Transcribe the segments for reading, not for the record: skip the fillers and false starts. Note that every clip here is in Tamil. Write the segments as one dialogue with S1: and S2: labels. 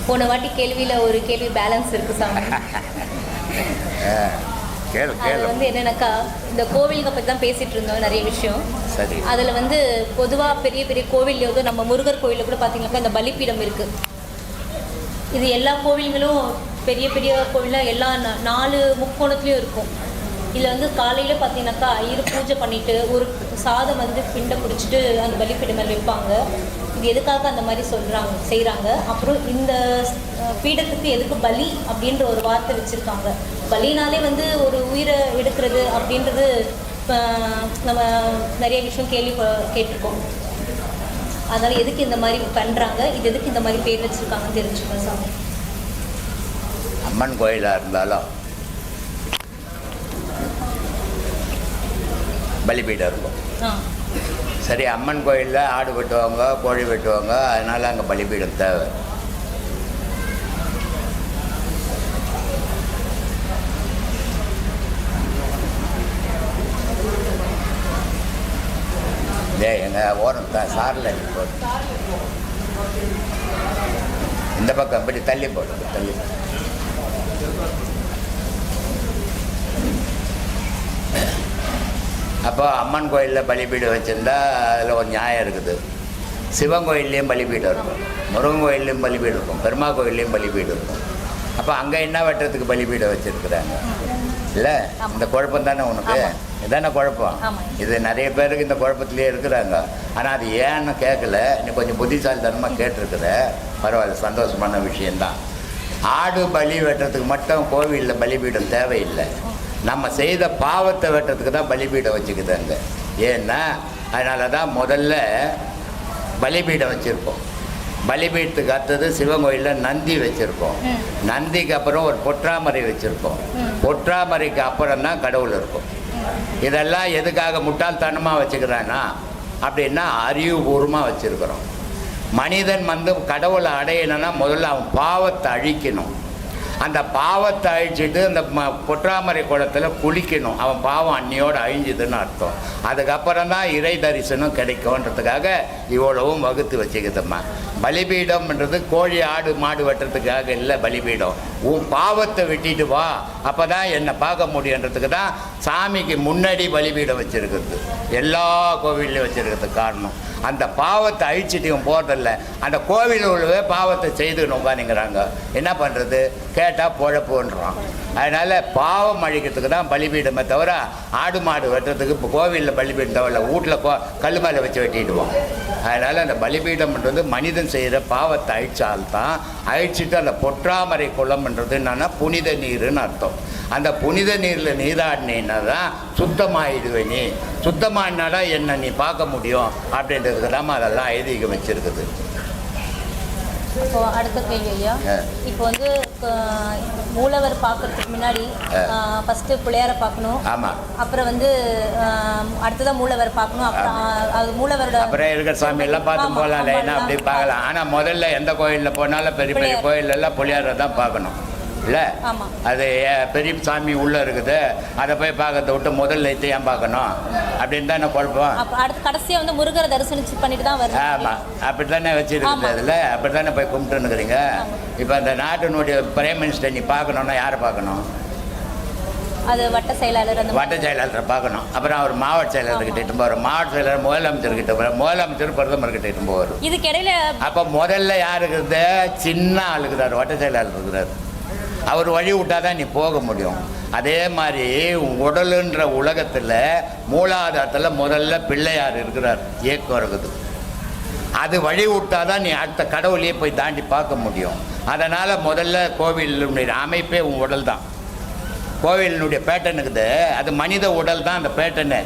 S1: போன வாட்டி கேள்வியில் ஒரு கேள்வி பேலன்ஸ் இருக்குது சாமி. அது வந்து என்னன்னாக்கா, இந்த கோவிலுக்கு பற்றி தான் பேசிகிட்டு இருந்தோம் நிறைய விஷயம்.
S2: சரி.
S1: அதில் வந்து பொதுவாக பெரிய பெரிய கோவில்லையோ நம்ம முருகர் கோவிலில் கூட பார்த்தீங்கன்னாக்கா இந்த பலிப்பீடம் இருக்குது. இது எல்லா கோவில்களும் பெரிய பெரிய கோவிலில் எல்லா 4 முக்கோணத்துலேயும் இருக்கும். இதில் வந்து காலையில் பார்த்தீங்கன்னாக்கா ஐயர் பூஜை பண்ணிவிட்டு ஒரு சாதம் வந்து பிண்டை பிடிச்சிட்டு அந்த பலிப்பீடம் மேலே வைப்பாங்க. இது எதுக்காக அந்த மாதிரி செய்கிறாங்க. அப்புறம் இந்த பீடத்துக்கு எதுக்கு பலி அப்படின்ற ஒரு வார்த்தை வச்சுருக்காங்க. பலினாலே வந்து ஒரு உயிரை எடுக்கிறது அப்படின்றது நம்ம நிறைய விஷயம் கேட்டிருக்கோம். அதனால் எதுக்கு இந்த மாதிரி பண்ணுறாங்க, இது எதுக்கு இந்த மாதிரி பேர் வச்சுருக்காங்கன்னு தெரிஞ்சுக்கணும் சாமி.
S2: அம்மன் கோயிலாக இருந்தாலும் பலிபீடம் இருக்கும். சரி, அம்மன் கோயிலில் ஆடு வெட்டுவாங்க, கோழி வெட்டுவாங்க, அதனால் அங்கே பலிபீடம் தேவை. எங்கள் ஓரம் தான் சாரில் போடு, இந்த பக்கம் இப்படி தள்ளி போடு, தள்ளி. அப்போ அம்மன் கோயிலில் பலிபீடம் வச்சுருந்தா அதில் ஒரு நியாயம் இருக்குது. சிவன் கோயில்லையும் பலிபீடம் இருக்கும், முருகன் கோயில்லையும் பலிபீடம் இருக்கும், பெருமா கோயில்லையும் பலிபீடம் இருக்கும். அப்போ அங்கே என்ன வெட்டுறதுக்கு பலிபீடம் வச்சுருக்குறாங்க? இல்லை, இந்த குழப்பம் தானே உனக்கு? இதானே குழப்பம். இது நிறைய பேருக்கு இந்த குழப்பத்திலே இருக்கிறாங்க. ஆனால் அது ஏன்னு கேட்கல. நீ கொஞ்சம் புத்திசாலித்தனமாக கேட்டிருக்கிற, பரவாயில்ல, சந்தோஷமான விஷயந்தான். ஆடு பலி வெட்டுறதுக்கு மட்டும் கோவிலில் பலிபீடம் தேவையில்லை. நம்ம செய்த பாவத்தை வெட்டுறதுக்கு தான் பலிபீடம் வச்சுக்குதாங்க. ஏன்னா அதனால தான் முதல்ல பலிபீடம் வச்சுருப்போம். பலிபீடத்துக்கு அடுத்தது சிவன் கோயிலில் நந்தி வச்சுருக்கோம். நந்திக்கு அப்புறம் ஒரு பொற்றாமரை வச்சுருக்கோம். பொற்றாமரைக்கு அப்புறம் தான் கடவுள் இருக்கும். இதெல்லாம் எதுக்காக முட்டாள்தனமாக வச்சுக்கிறான்னா அப்படின்னா அறிவுபூர்வமாக வச்சுருக்கிறோம். மனிதன் வந்து கடவுளை அடையணும்னா முதல்ல அவன் பாவத்தை அழிக்கணும். அந்த பாவத்தை அழிச்சிட்டு அந்த பொற்றாமரை குளத்தில் குளிக்கணும். அவன் பாவம் அன்னியோடு அழிஞ்சுதுன்னு அர்த்தம். அதுக்கப்புறம் தான் இறை தரிசனம் கிடைக்கும்ன்றதுக்காக இவ்வளவும் வகுத்து வச்சுக்குதும்மா. பலிபீடம்ன்றது கோழி ஆடு மாடு வெட்டுறதுக்காக இல்லை. பலிபீடம் உன் பாவத்தை வெட்டிட்டு வா, அப்போ தான் என்னை பார்க்க முடியுன்றதுக்கு தான் சாமிக்கு முன்னாடி பலிபீடம் வச்சுருக்குது. எல்லா கோவில்லையும் வச்சுருக்கிறதுக்கு காரணம் அந்த பாவத்தை அழிச்சிட்டு இவன் போகிறதில்ல. அந்த கோவில் உள்ளவே பாவத்தை செய்துன்னு உட்காந்துங்கிறாங்க. என்ன பண்ணுறது? கேட்டால் பொழப்புன்றான். அதனால் பாவம் அழிக்கிறதுக்கு தான் பலிபீடமே தவிர ஆடு மாடு வெட்டுறதுக்கு இப்போ கோவிலில் பலிபீடம் தவிர வீட்டில் கல் மேலே வச்சு வெட்டிடுவோம். அதனால் அந்த பலிபீடம்ன்றது மனிதன் செய்கிற பாவத்தை அழிச்சால்தான். அழிச்சிட்டு அந்த பொற்றாமரை குளம்ன்றது என்னன்னா புனித நீருன்னு அர்த்தம். அந்த புனித நீரில் நீராடினா தான் சுத்தமாகிடுவே. நீ சுத்தமானாடா என்ன நீ பார்க்க முடியும் அப்படின்றதுக்கு தான் அதெல்லாம் ஐதீகம் வச்சுருக்குது.
S1: இப்போ அடுத்த கேள்வி ஐயா, இப்போ வந்து மூலவர் பார்க்கறதுக்கு முன்னாடி ஃபர்ஸ்ட் பிள்ளையாரை பார்க்கணும்.
S2: ஆமாம்.
S1: அப்புறம் வந்து அடுத்ததான் மூலவர் பார்க்கணும். அப்புறம் அது மூலவரோட
S2: அப்புறம் இருக்கிற சாமி எல்லாம் பார்த்து போகலாம், லைனா அப்படி பார்க்கலாம். ஆனால் முதல்ல எந்த கோயிலில் போனாலும் பெரிய பெரிய கோயிலெல்லாம் பிள்ளையாரை தான் பார்க்கணும். இல்லை, அது பெரிய சாமி உள்ளே இருக்குது, அதை போய் பார்க்கறத விட்டு முதல்ல ஏன் பார்க்கணும் அப்படின்னு தான் என்ன குழப்பம்.
S1: அடுத்து கடைசியாக வந்து முருகரை தரிசனம் பண்ணிட்டு தான் வருது.
S2: ஆமாம், அப்படி தானே வச்சுருக்குது. அதில் அப்படி தானே போய் கும்பிட்டுன்னுக்குறீங்க. இப்போ அந்த நாட்டினுடைய பிரைம் மினிஸ்டர் நீ பார்க்கணுன்னா யாரை பார்க்கணும்?
S1: அது வட்ட செயலாளர், அந்த
S2: வட்ட செயலாளரை பார்க்கணும். அப்புறம் அவர் மாவட்ட செயலாளர்கிட்ட இட்டு போவார். மாவட்ட செயலாளர் முதலமைச்சர்கிட்ட போவார். முதலமைச்சர் பிரதமர்கிட்ட இட்டு போவார்.
S1: இதுக்கிடையில அப்போ
S2: முதல்ல யார் இருக்குது? சின்ன ஆளுக்குறாரு, வட்ட செயலாளர் இருக்கிறார். அவர் வழி விட்டால் தான் நீ போக முடியும். அதே மாதிரி உடலுன்ற உலகத்தில் மூலாதாரத்தில் முதல்ல பிள்ளையார் இருக்கிறார், ஏக்கம் இருக்குது. அது வழி விட்டால் தான் நீ அடுத்த கடவுளையே போய் தாண்டி பார்க்க முடியும். அதனால் முதல்ல கோவிலுடைய அமைப்பே உன் உடல் தான். கோவிலினுடைய பேட்டர்ன் இருக்குது, அது மனித உடல் தான் அந்த பேட்டர்னு.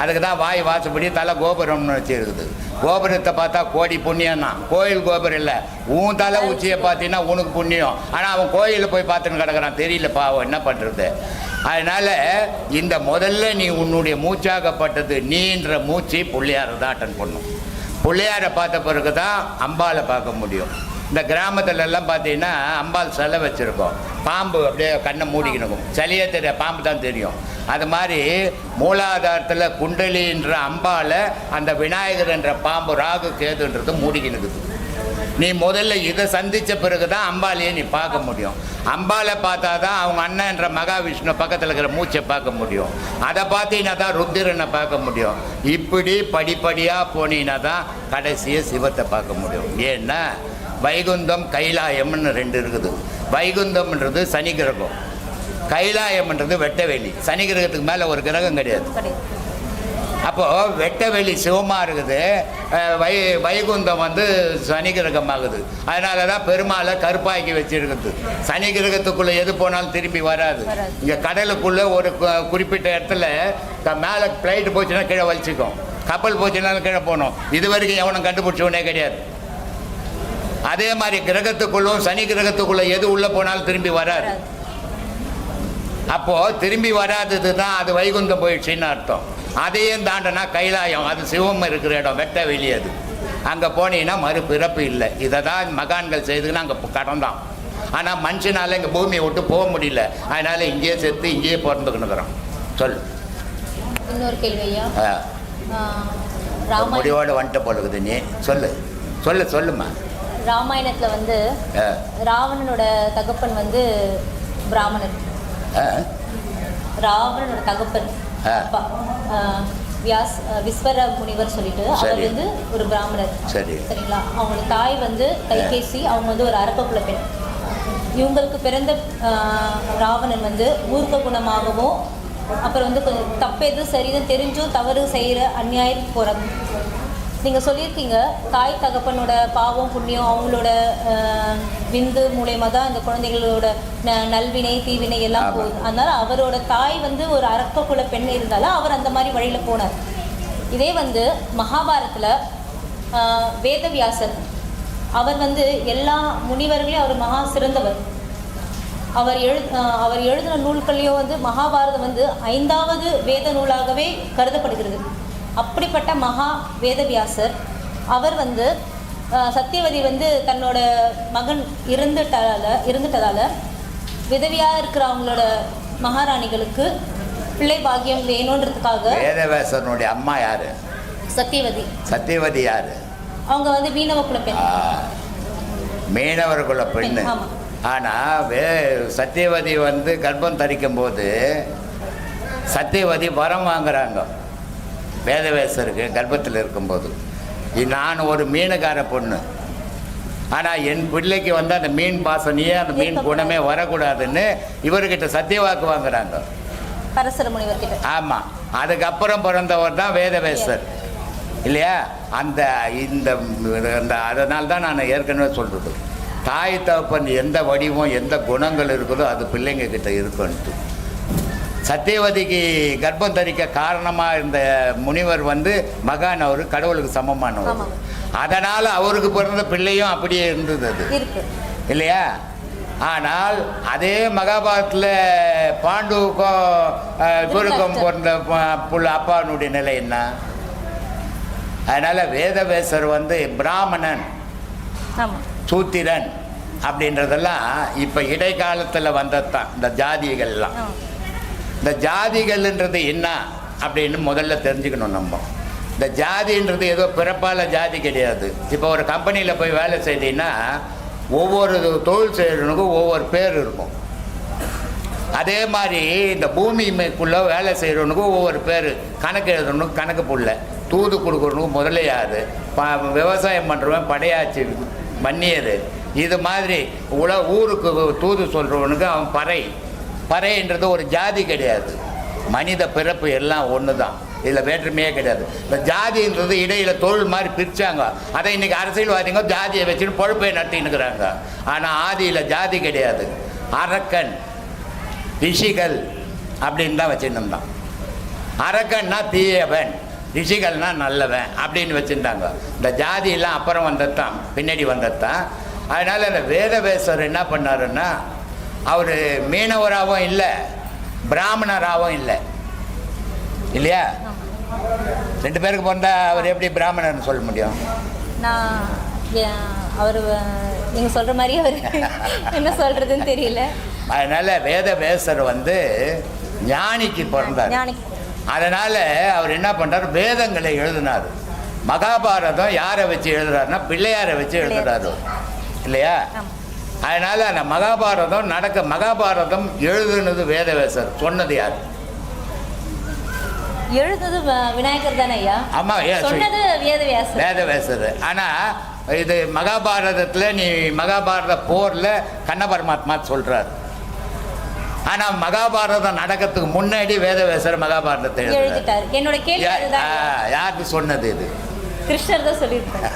S2: அதுக்கு தான் வாய் வாசப்படி தலை கோபுரம்னு வச்சுருக்குது. கோபுரத்தை பார்த்தா கோடி புண்ணியம் தான். கோயில் கோபுரம் இல்லை, உன் தலை உச்சியை பார்த்தீங்கன்னா உனக்கு புண்ணியம். ஆனால் அவன் கோயிலில் போய் பார்த்துன்னு கிடக்கிறான், தெரியல பாவம், என்ன பண்ணுறது? அதனால் இந்த முதல்ல நீ உன்னுடைய மூச்சாகப்பட்டது நீன்ற மூச்சு பிள்ளையாரை தான் அட்டன் பண்ணும். பிள்ளையாரை பார்த்த பிறகு தான் அம்பாலை பார்க்க முடியும். இந்த கிராமத்துல எல்லாம் பார்த்தீங்கன்னா அம்பாள் சிலை வச்சுருக்கோம். பாம்பு அப்படியே கண்ணை மூடிக்கணும், சிலையே தெரிய பாம்பு தான் தெரியும். அது மாதிரி மூலாதாரத்தில் குண்டலின்ற அம்பால அந்த விநாயகர் என்ற பாம்பு ராகு கேதுன்றது மூடிக்கினுக்குது. நீ முதல்ல இதை சந்தித்த பிறகு தான் அம்பாலையே நீ பார்க்க முடியும். அம்பாலை பார்த்தா தான் அவங்க அண்ணன்ற மகாவிஷ்ணு பக்கத்தில் இருக்கிற மூச்சை பார்க்க முடியும். அதை பார்த்தீங்கன்னா தான் ருத்திரனை பார்க்க முடியும். இப்படி படிப்படியாக போனீங்கன்னா தான் கடைசியை சிவத்தை பார்க்க முடியும். ஏன்னா வைகுந்தம் கைலாயம்னு 2 இருக்குது. வைகுந்தம்ன்றது சனி கிரகம், கைலாயம்ன்றது வெட்டவெளி. சனி கிரகத்துக்கு மேலே ஒரு கிரகம் கிடையாது. அப்போது வெட்டவெளி சிவமாக இருக்குது, வைகுந்தம் வந்து சனி கிரகமாகுது. அதனால தான் பெருமாளை கருப்பாக்கி வச்சுருக்குது. சனி கிரகத்துக்குள்ளே எது போனாலும் திரும்பி வராது. இங்கே கடலுக்குள்ளே ஒரு குறிப்பிட்ட இடத்துல மேலே ஃப்ளைட்டு போச்சுன்னா கீழே வலிச்சிக்கும், கப்பல் போச்சுனாலும் கீழே போகணும். இது வரைக்கும் எவனும் கண்டுபிடிச்சவனே கிடையாது. அதே மாதிரி கிரகத்துக்குள்ளும் சனி கிரகத்துக்குள்ளே எது உள்ளே போனாலும் திரும்பி வராது. அப்போது திரும்பி வராதது தான் அது வைகுந்தம் போயிடுச்சின்னு அர்த்தம். அதையும் தாண்டனா கைலாயம், அது சிவம் இருக்கிற இடம், வெட்ட வெளியே. அது அங்கே போனீங்கன்னா மறுபிறப்பு இல்லை. இதை தான் மகான்கள் செய்துன்னு அங்கே கடந்தான். ஆனால் மனுஷனால இங்கே பூமியை விட்டு போக முடியல. அதனால் இங்கேயே செத்து இங்கேயே பிறந்துக்கணுக்கிறோம். சொல்.
S1: இன்னொரு கேள்வியா?
S2: முடிவோடு வந்துட்டு போடுக்குது. நீ சொல்லு சொல்லு சொல்லுமா.
S1: ராமாயணத்தில் வந்து ராவணனோட தகப்பன் வந்து பிராமணன். ராவணனோட தகப்பன் அப்பா விஸ்வர முனிவர் சொல்லிட்டு அவர் வந்து ஒரு பிராமணர். சரிங்களா? அவங்களோட தாய் வந்து கைகேசி, அவங்க வந்து ஒரு அரக்க குல பெண். இவங்களுக்கு பிறந்த ராவணன் வந்து மூர்க்க குணமாகவும், அப்புறம் வந்து கொஞ்சம் தப்பு எதுவும் சரிதான் தெரிஞ்சும் தவறு செய்கிற அநியாயத்துக்கு போகிறாங்க. நீங்கள் சொல்லியிருக்கீங்க தாய் தகப்பனோட பாவம் புண்ணியம் அவங்களோட விந்து மூலயமா தான் இந்த குழந்தைகளோட நல்வினை தீவினை எல்லாம் போகுது. அதனால் அவரோட தாய் வந்து ஒரு அரக்க குல பெண் இருந்தாலும் அவர் அந்த மாதிரி வழியில் போனார். இதே வந்து மகாபாரத்தில் வேதவியாசர், அவர் வந்து எல்லா முனிவர்களையும் அவர் மகா சிறந்தவர். அவர் எழுதின நூல்கள்லையும் வந்து மகாபாரதம் வந்து 5வது வேத நூலாகவே கருதப்படுகிறது. அப்படிப்பட்ட மகா வேதவியாசர் அவர் வந்து சத்தியவதி வந்து தன்னோட மகன் இருந்துட்டதால் விதவியாக இருக்கிற அவங்களோட மகாராணிகளுக்கு பிள்ளை பாக்கியம் வேணுன்றதுக்காக.
S2: வேதவியாசனுடைய அம்மா யாரு?
S1: சத்தியவதி.
S2: சத்தியவதி யாரு?
S1: அவங்க வந்து மீனவ குல பெண்.
S2: மீனவர் குல பெண். ஆனால் சத்தியவதி வந்து கர்ப்பம் தரிக்கும் போது சத்தியவதி வரம் வாங்குறாங்க வேதவேசருக்கு கர்ப்பத்தில் இருக்கும்போது. நான் ஒரு மீனுக்கார பொண்ணு, ஆனால் என் பிள்ளைக்கு வந்து அந்த மீன் பாசனையே அந்த மீன் குணமே வரக்கூடாதுன்னு இவர்கிட்ட சத்தியவாக்கு வாங்குறாங்க
S1: பரசர முனிவர்கிட்ட.
S2: ஆமாம், அதுக்கப்புறம் பிறந்தவர் தான் வேதவேசர் இல்லையா? அந்த இந்த அதனால தான் நான் ஏற்கனவே சொல்கிறது, தாய் தகப்பன் எந்த வடிவம் எந்த குணங்கள் இருக்குதோ அது பிள்ளைங்க கிட்ட இருக்குன்ட்டு. சத்தியவதிக்கு கர்ப்பம் தரிக்க காரணமாக இருந்த முனிவர் வந்து மகான், அவர் கடவுளுக்கு சமமானவர். அதனால் அவருக்கு பிறந்த பிள்ளையும் அப்படியே இருந்தது அது இல்லையா? ஆனால் அதே மகாபாரத்தில் பாண்டுவுக்கும் இவருக்கும் பிறந்த புள்ள அப்பானுடைய நிலை என்ன? அதனால் வேதவேசர் வந்து பிராமணன் சூத்திரன் அப்படின்றதெல்லாம் இப்போ இடைக்காலத்தில் வந்தது தான் இந்த ஜாதிகள்லாம். இந்த ஜாதிகள்ன்றது என்ன அப்படின்னு முதல்ல தெரிஞ்சுக்கணும் நம்ம. இந்த ஜாதின்றது ஏதோ பிறப்பால் ஜாதி கிடையாது. இப்போ ஒரு கம்பெனியில் போய் வேலை செய்தீங்கன்னா ஒவ்வொரு தொழில் செய்கிறவனுக்கும் ஒவ்வொரு பேர் இருக்கும். அதே மாதிரி இந்த பூமிக்குள்ளே வேலை செய்கிறவனுக்கும் ஒவ்வொரு பேர். கணக்கு எழுதுறவனுக்கு கணக்கு புள்ள, தூது கொடுக்குறவனுக்கு முதலையாது, விவசாயம் பண்ணுறவன் படையாச்சி மன்னியர். இது மாதிரி ஊருக்கு தூது சொல்கிறவனுக்கு அவன் பறைன்றது ஒரு ஜாதி கிடையாது. மனித பிறப்பு எல்லாம் ஒன்று தான், இதில் வேற்றுமையே கிடையாது. இந்த ஜாதின்றது இடையில் தொழில் மாதிரி பிரித்தாங்க. அதை இன்றைக்கி அரசியல்வாதிங்க ஜாதியை வச்சுன்னு பொழப்பை நடத்தின்னுக்கிறாங்க. ஆனால் ஆதியில் ஜாதி கிடையாது. அரக்கன் ரிஷிகள் அப்படின்னு தான் வச்சுருந்தான். அரக்கன்னா தீயவன், ரிஷிகள்னா நல்லவன் அப்படின்னு வச்சுருந்தாங்க. இந்த ஜாதியெல்லாம் அப்புறம் வந்தது தான், பின்னாடி வந்தது தான். அதனால் அந்த வேதவேசர் என்ன பண்ணாருன்னா, அவர் மீனவராகவும் இல்லை பிராமணராகவும் இல்லை இல்லையா? 2 பேருக்கு பிறந்தா அவர் எப்படி பிராமணர்னு சொல்ல முடியும்?
S1: அவர் நீங்கள் சொல்கிற மாதிரி அவர் என்ன சொல்கிறதுன்னு தெரியல.
S2: அதனால் வேதவேசர் வந்து ஞானிக்கு பிறந்தார். அதனால் அவர் என்ன பண்ணுறார், வேதங்களை எழுதினார். மகாபாரதம் யாரை வச்சு எழுதுறாருன்னா பிள்ளையாரை வச்சு எழுதுறாரு இல்லையா? அதனால அந்த மகாபாரதம் எழுதுனது வேதவேசர். சொன்னது யார்?
S1: எழுதுனது விநாயகர் தானே ஐயா?
S2: ஆமா,
S1: சொன்னது வேதவேசர்.
S2: ஆனா இது மகாபாரதத்துல நீ மகாபாரத போர்ல கண்ண பரமாத்மா சொல்றாரு. ஆனா மகாபாரதம் நடக்கிறதுக்கு முன்னாடி வேதவேசர் மகாபாரதத்தை
S1: எழுதிட்டாரு. என்னோட கேள்வி
S2: யாருக்கு சொன்னது? இது
S1: கிருஷ்ணர் தான் சொல்லியிருக்காரு.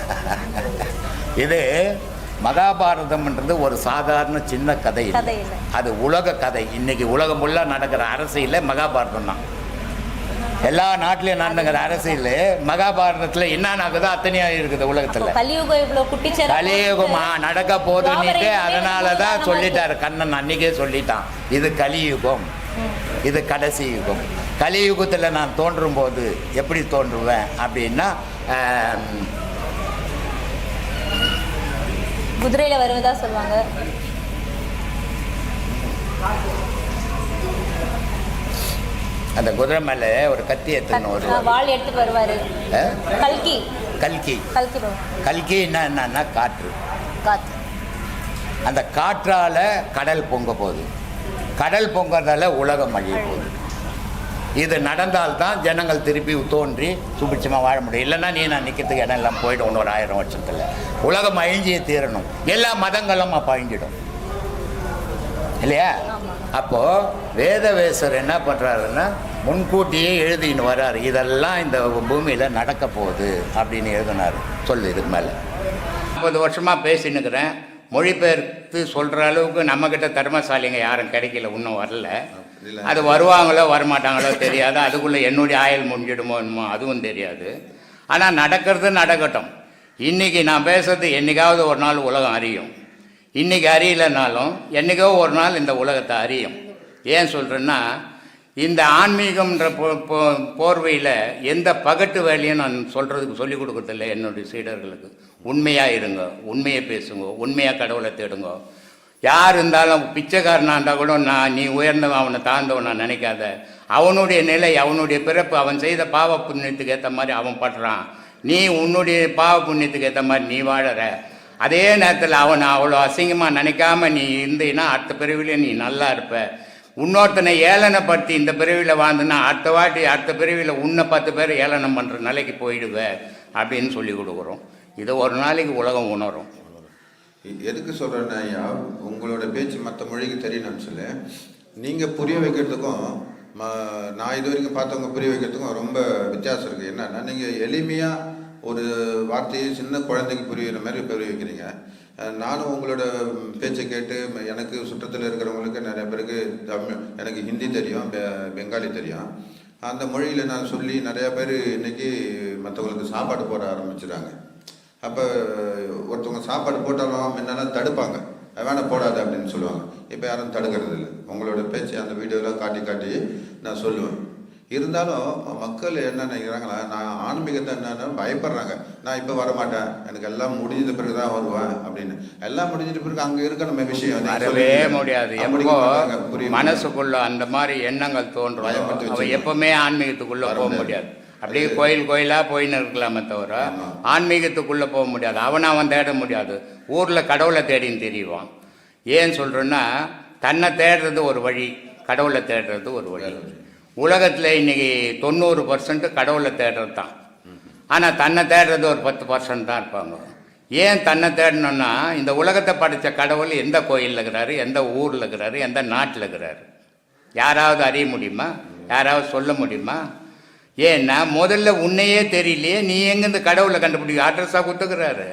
S2: இது மகாபாரதம்ன்றது ஒரு சாதாரண சின்ன கதை இல்லை, அது உலக கதை. இன்னைக்கு உலகம் ஃபுல்லாக நடக்கிற அரசியல் மகாபாரதம் தான். எல்லா நாட்டிலையும் நடந்துக்கிற அரசியல் மகாபாரதத்தில் என்ன நடக்குதோ அத்தனையாக இருக்குது உலகத்தில். கலியுகம் நடக்க போதுன்னுட்டு அதனால தான் சொல்லிட்டாரு கண்ணன், அன்னைக்கே சொல்லிட்டான் இது கலியுகம், இது கடைசி யுகம். கலியுகத்தில் நான் தோன்றும் போது எப்படி தோன்றுவேன் அப்படின்னா
S1: குதிரையில வருவதா சொல்லுவாங்க.
S2: அந்த குதிரை மேல ஒரு கத்தி எடுத்துன்னு
S1: வாள் எடுத்துட்டு வருவாரு.
S2: கல்கி என்னன்னா காற்று. அந்த காற்றால கடல் பொங்க போகுது, கடல் பொங்கறதால உலகம் அழிய போகுது. இது நடந்தால்தான் ஜனங்கள் திருப்பி தோன்றி சுபிட்சமாக வாழ முடியும். இல்லைன்னா நான் நிற்கிறதுக்கு இடம் எல்லாம் போயிடும். இன்னொரு 1000 வருஷத்தில் உலகம் அழிஞ்சியே தீரணும். எல்லா மதங்களும் அப்போ அழிஞ்சிடும் இல்லையா? அப்போது வேதவேசர் என்ன பண்ணுறாருன்னா முன்கூட்டியே எழுதின்னு வர்றாரு. இதெல்லாம் இந்த பூமியில் நடக்க போகுது அப்படின்னு எழுதினார். சொல்லு இதுக்கு மேலே 50 வருஷமாக பேசினுக்கிறேன். மொழிபெயர்த்து சொல்கிற அளவுக்கு நம்மக்கிட்ட திறமசாலிங்க யாரும் கிடைக்கல, இன்னும் வரல. அது வருவாங்களோ வரமாட்டாங்களோ தெரியாது. அதுக்குள்ளே என்னுடைய ஆயுள் முடிஞ்சிடுமோ என்னமோ அதுவும் தெரியாது. ஆனால் நடக்கிறது நடக்கட்டும். இன்றைக்கி நான் பேசுறது என்றைக்காவது ஒரு நாள் உலகம் அறியும். இன்றைக்கி அறியலைனாலும் என்றைக்கோ ஒரு நாள் இந்த உலகத்தை அறியும். ஏன் சொல்கிறேன்னா, இந்த ஆன்மீகம்ன்ற போர்வையில் எந்த பகட்டு வேலையும் நான் சொல்கிறதுக்கு சொல்லிக் கொடுக்குறதில்ல என்னுடைய சீடர்களுக்கு. உண்மையாக இருங்க, உண்மையை பேசுங்க, உண்மையாக கடவுளை தேடுங்க. யார் இருந்தாலும் பிச்சைக்காரனாக இருந்தால் கூட நீ உயர்ந்தவன் அவனை தாழ்ந்தவன் நான் நினைக்காத. அவனுடைய நிலை, அவனுடைய பிறப்பு, அவன் செய்த பாவ புண்ணியத்துக்கு ஏற்ற மாதிரி அவன் படுறான். நீ உன்னுடைய பாவ புண்ணியத்துக்கு ஏற்ற மாதிரி நீ வாழற. அதே நேரத்தில் அவனை அவ்வளோ அசிங்கமாக நினைக்காம நீ இருந்தீன்னா அடுத்த பிறவிலே நீ நல்லா இருப்ப. இன்னொருத்தனை ஏளனப்படுத்தி இந்த பிறவியில் வாழ்ந்துன்னா அடுத்த பிறவியில் உன்னை 10 பேர் ஏளனம் பண்ணுற நிலைக்கு போயிடுவேன் அப்படின்னு சொல்லி கொடுக்குறோம். இதை ஒரு நாளைக்கு உலகம் உணரும்.
S3: எதுக்கு சொல்கிறேன்னா ஐயா, உங்களோட பேச்சு மற்ற மொழிக்கு தெரியணும்னு சொல்லி நீங்கள் புரிய வைக்கிறதுக்கும் நான் இது வரைக்கும் பார்த்தவங்க புரிய வைக்கிறதுக்கும் ரொம்ப வித்தியாசம் இருக்குது. என்னன்னா, நீங்கள் எளிமையாக ஒரு வார்த்தையை சின்ன குழந்தைக்கு புரிகிற மாதிரி புரிய வைக்கிறீங்க. நானும் உங்களோட பேச்சை கேட்டு எனக்கு சுற்றத்தில் இருக்கிறவங்களுக்கு நிறைய பேருக்கு எனக்கு ஹிந்தி தெரியும், பெங்காலி தெரியும். அந்த மொழியில் நான் சொல்லி நிறையா பேர் இன்றைக்கி மற்றவங்களுக்கு சாப்பாடு போட ஆரம்பிச்சிட்டாங்க. அப்போ ஒருத்தவங்க சாப்பாடு போட்டாலும் முன்னெல்லாம் தடுப்பாங்க, வேணாம் போடாது அப்படின்னு சொல்லுவாங்க. இப்போ யாரும் தடுக்கிறது இல்லை. உங்களோட பேச்சு அந்த வீடியோலாம் காட்டி நான் சொல்லுவேன். இருந்தாலும் மக்கள் என்ன நினைக்கிறாங்களா, நான் ஆன்மீகத்தை என்னன்னா பயப்படுறாங்க. நான் இப்போ வரமாட்டேன், எனக்கு எல்லாம் முடிஞ்ச பிறகு தான் வருவேன் அப்படின்னு. எல்லாம் முடிஞ்சிட்ட பிறகு அங்கே இருக்க நம்ம விஷயம்
S2: வரவே முடியாது. மனசுக்குள்ள அந்த மாதிரி எண்ணங்கள் தோன்றும். எப்பவுமே ஆன்மீகத்துக்குள்ள போக முடியாது. அப்படியே கோயிலாக போயின்னு இருக்கலாமே தவிர ஆன்மீகத்துக்குள்ளே போக முடியாது. அவன் தேட முடியாது. ஊரில் கடவுளை தேடின்னு தெரியுவான். ஏன் சொல்கிறேன்னா, தன்னை தேடுறது ஒரு வழி, கடவுளை தேடுறது ஒரு வழி. உலகத்தில் இன்றைக்கி 90% கடவுளை தேடுறது தான். ஆனால் தன்னை தேடுறது ஒரு 10% தான் இருப்பாங்க. ஏன் தன்னை தேடணும்னா, இந்த உலகத்தை படைத்த கடவுள் எந்த கோயிலில் இருக்கிறாரு, எந்த ஊரில் இருக்கிறாரு, எந்த நாட்டில் இருக்கிறாரு, யாராவது அறிய முடியுமா? யாராவது சொல்ல முடியுமா? ஏன்னா முதல்ல உன்னையே தெரியலையே, நீ எங்கேருந்து கடவுளை கண்டுபிடிக்க அட்ரஸாக கொடுத்துக்கிறாரு.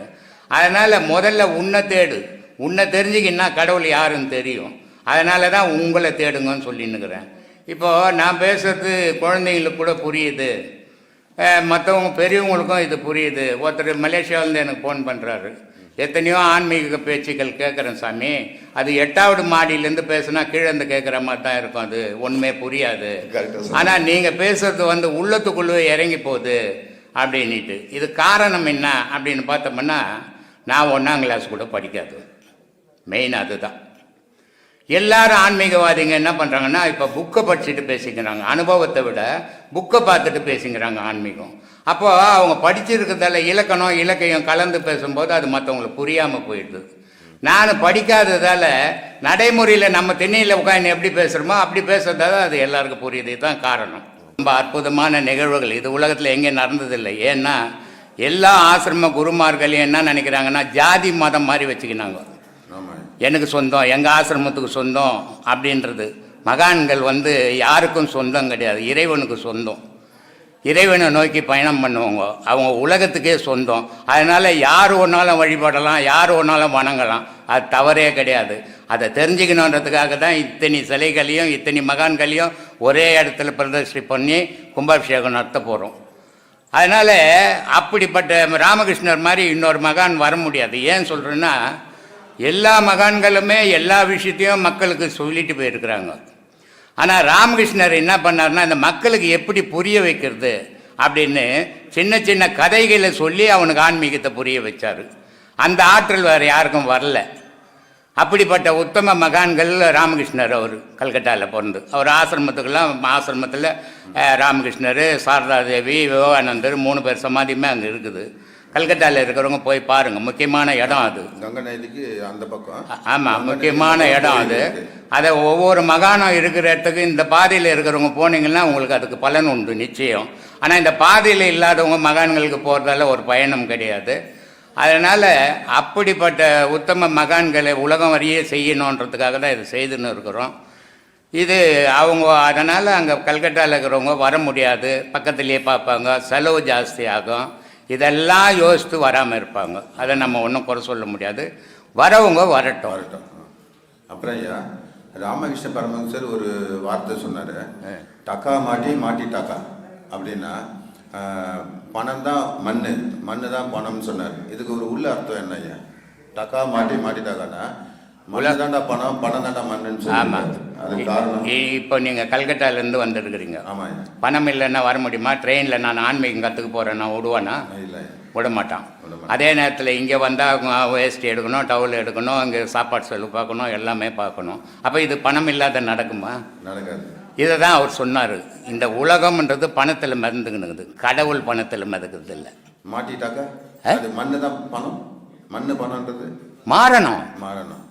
S2: அதனால் முதல்ல உன்னை தேடு. உன்னை தெரிஞ்சுக்கின்னா கடவுள் யாருன்னு தெரியும். அதனால தான் உங்களை தேடுங்கன்னு சொல்லின்னுக்கிறேன். இப்போது நான் பேசுகிறது குழந்தைங்களுக்கு கூட புரியுது, மற்றவங்க பெரியவங்களுக்கும் இது புரியுது. ஒருத்தர் மலேசியாவிலேருந்து எனக்கு ஃபோன் பண்ணுறாரு. எத்தனையோ ஆன்மீக பேச்சுக்கள் கேட்குறேன் சாமி, அது 8வது மாடியிலேருந்து பேசுனா கீழேருந்து கேட்குற மாதிரி தான் இருக்கும், அது ஒன்றுமே புரியாது. ஆனால் நீங்கள் பேசுறது உள்ளத்துக்குள்ளே இறங்கி போகுது அப்படின்ட்டு. இது காரணம் என்ன அப்படின்னு பார்த்தோம்னா, நான் 1ஆம் கிளாஸ் கூட படிக்காது. மெயின் அதுதான். எல்லாரும் ஆன்மீகவாதிங்க என்ன பண்ணுறாங்கன்னா இப்போ புக்கை படிச்சுட்டு பேசிக்கிறாங்க, அனுபவத்தை விட புக்கை பார்த்துட்டு பேசிக்கிறாங்க ஆன்மீகம். அப்போது அவங்க படிச்சிருக்கிறதால இலக்கணம் இலக்கியம் கலந்து பேசும்போது அது மற்றவங்களுக்கு புரியாமல் போயிடுது. நான் படிக்காததால் நடைமுறையில் நம்ம திண்ணையில் உட்காந்து எப்படி பேசுகிறோமோ அப்படி பேசுறதால அது எல்லாருக்கும் புரியுது. இதுதான் காரணம். ரொம்ப அற்புதமான நிகழ்வுகள் இது உலகத்தில் எங்கே நடந்ததில்லை. ஏன்னா எல்லா ஆசிரம குருமார்களையும் என்ன நினைக்கிறாங்கன்னா ஜாதி மதம் மாதிரி வச்சுக்கினாங்க. எனக்கு சொந்தம், எங்கள் ஆசிரமத்துக்கு சொந்தம் அப்படின்றது. மகான்கள் யாருக்கும் சொந்தம் கிடையாது, இறைவனுக்கு சொந்தம். இறைவனை நோக்கி பயணம் பண்ணுவாங்க, அவங்க உலகத்துக்கே சொந்தம். அதனால் யார் ஒன்றாலும் வழிபடலாம், யார் ஒன்றாலும் வணங்கலாம், அது தவறே கிடையாது. அதை தெரிஞ்சுக்கணுன்றதுக்காக தான் இத்தனை சிலைகளையும் இத்தனை மகான்களையும் ஒரே இடத்துல பிரதர்ஷி பண்ணி கும்பாபிஷேகம் நடத்த போகிறோம். அதனால் அப்படிப்பட்ட ராமகிருஷ்ணர் மாதிரி இன்னொரு மகான் வர முடியாது. ஏன் சொல்கிறேன்னா எல்லா மகான்களுமே எல்லா விஷயத்தையும் மக்களுக்கு சொல்லிட்டு போயிருக்கிறாங்க. ஆனால் ராமகிருஷ்ணர் என்ன பண்ணார்னா இந்த மக்களுக்கு எப்படி புரிய வைக்கிறது அப்படின்னு சின்ன சின்ன கதைகளை சொல்லி அவனுக்கு ஆன்மீகத்தை புரிய வச்சார். அந்த ஆற்றல் வேறு யாருக்கும் வரல. அப்படிப்பட்ட உத்தம மகான்கள் ராமகிருஷ்ணர். அவர் கல்கட்டாவில் பிறந்து அவர் ஆசிரமத்தில் ராமகிருஷ்ணர், சாரதா தேவி, விவேகானந்தர் 3 பேர் சமாதியுமே அங்கே இருக்குது. கல்கட்டாவில் இருக்கிறவங்க போய் பாருங்கள், முக்கியமான இடம் அது.
S3: கங்கை நதிக்கு அந்த பக்கம்.
S2: ஆமாம், முக்கியமான இடம் அது. அதை ஒவ்வொரு மகானம் இருக்கிற இடத்துக்கு இந்த பாதையில் இருக்கிறவங்க போனீங்கன்னா உங்களுக்கு அதுக்கு பலன் உண்டு நிச்சயம். ஆனால் இந்த பாதையில் இல்லாதவங்க மகான்களுக்கு போகிறதால ஒரு பயணம் கிடையாது. அதனால் அப்படிப்பட்ட உத்தம மகான்களை உலகம் வரையே செய்யணுன்றதுக்காக தான் இது செய்துன்னு இருக்கிறோம். இது அவங்க அதனால் அங்கே கல்கட்டாவில் இருக்கிறவங்க வர முடியாது, பக்கத்துலேயே பார்ப்பாங்க, செலவு ஜாஸ்தி ஆகும். இதெல்லாம் யோசித்து வராமல் இருப்பாங்க. அதை நம்ம ஒன்றும் குறை சொல்ல முடியாது. வரவங்க வரட்டும்.
S3: அப்புறம் ஐயா ராமகிருஷ்ண பரமஹம்சர் ஒரு வார்த்தை சொன்னார், டக்கா மாட்டி டாக்கா அப்படின்னா பணம் தான் மண்ணு தான் பணம்னு சொன்னார். இதுக்கு ஒரு உள்ள அர்த்தம் என்ன ஐயா? டக்கா மாட்டி டாக்கானா மண்ணு தாண்டா பணம் தாண்டா மண்ணுன்னு சொல்லி.
S2: ஆமாம்,
S3: அது காரணம்.
S2: இப்போ நீங்கள் கல்கட்டாலேருந்து வந்துருக்குறீங்க.
S3: ஆமாம்,
S2: பணம் இல்லைன்னா வர முடியுமா? ட்ரெயினில் நான் ஆன்மீகம் கற்றுக்க போகிறேன், நான் விடுவானா?
S3: இல்லை,
S2: விட மாட்டான். அதே நேரத்தில் இங்கே வந்தால் வேஸ்ட் எடுக்கணும், டவுல் எடுக்கணும், இங்கே சாப்பாடு செலவு பார்க்கணும், எல்லாமே பார்க்கணும். அப்போ இது பணம் இல்லாத நடக்குமா?
S3: நடக்காது.
S2: இதை தான் அவர் சொன்னார். இந்த உலகம்ன்றது பணத்தில் மிதந்துக்கினுக்குது, கடவுள் பணத்தில் மிதக்குது இல்லை.
S3: மாட்டிட்டாக்கா அது மண்ணு தான் பணம், பணம்ன்றது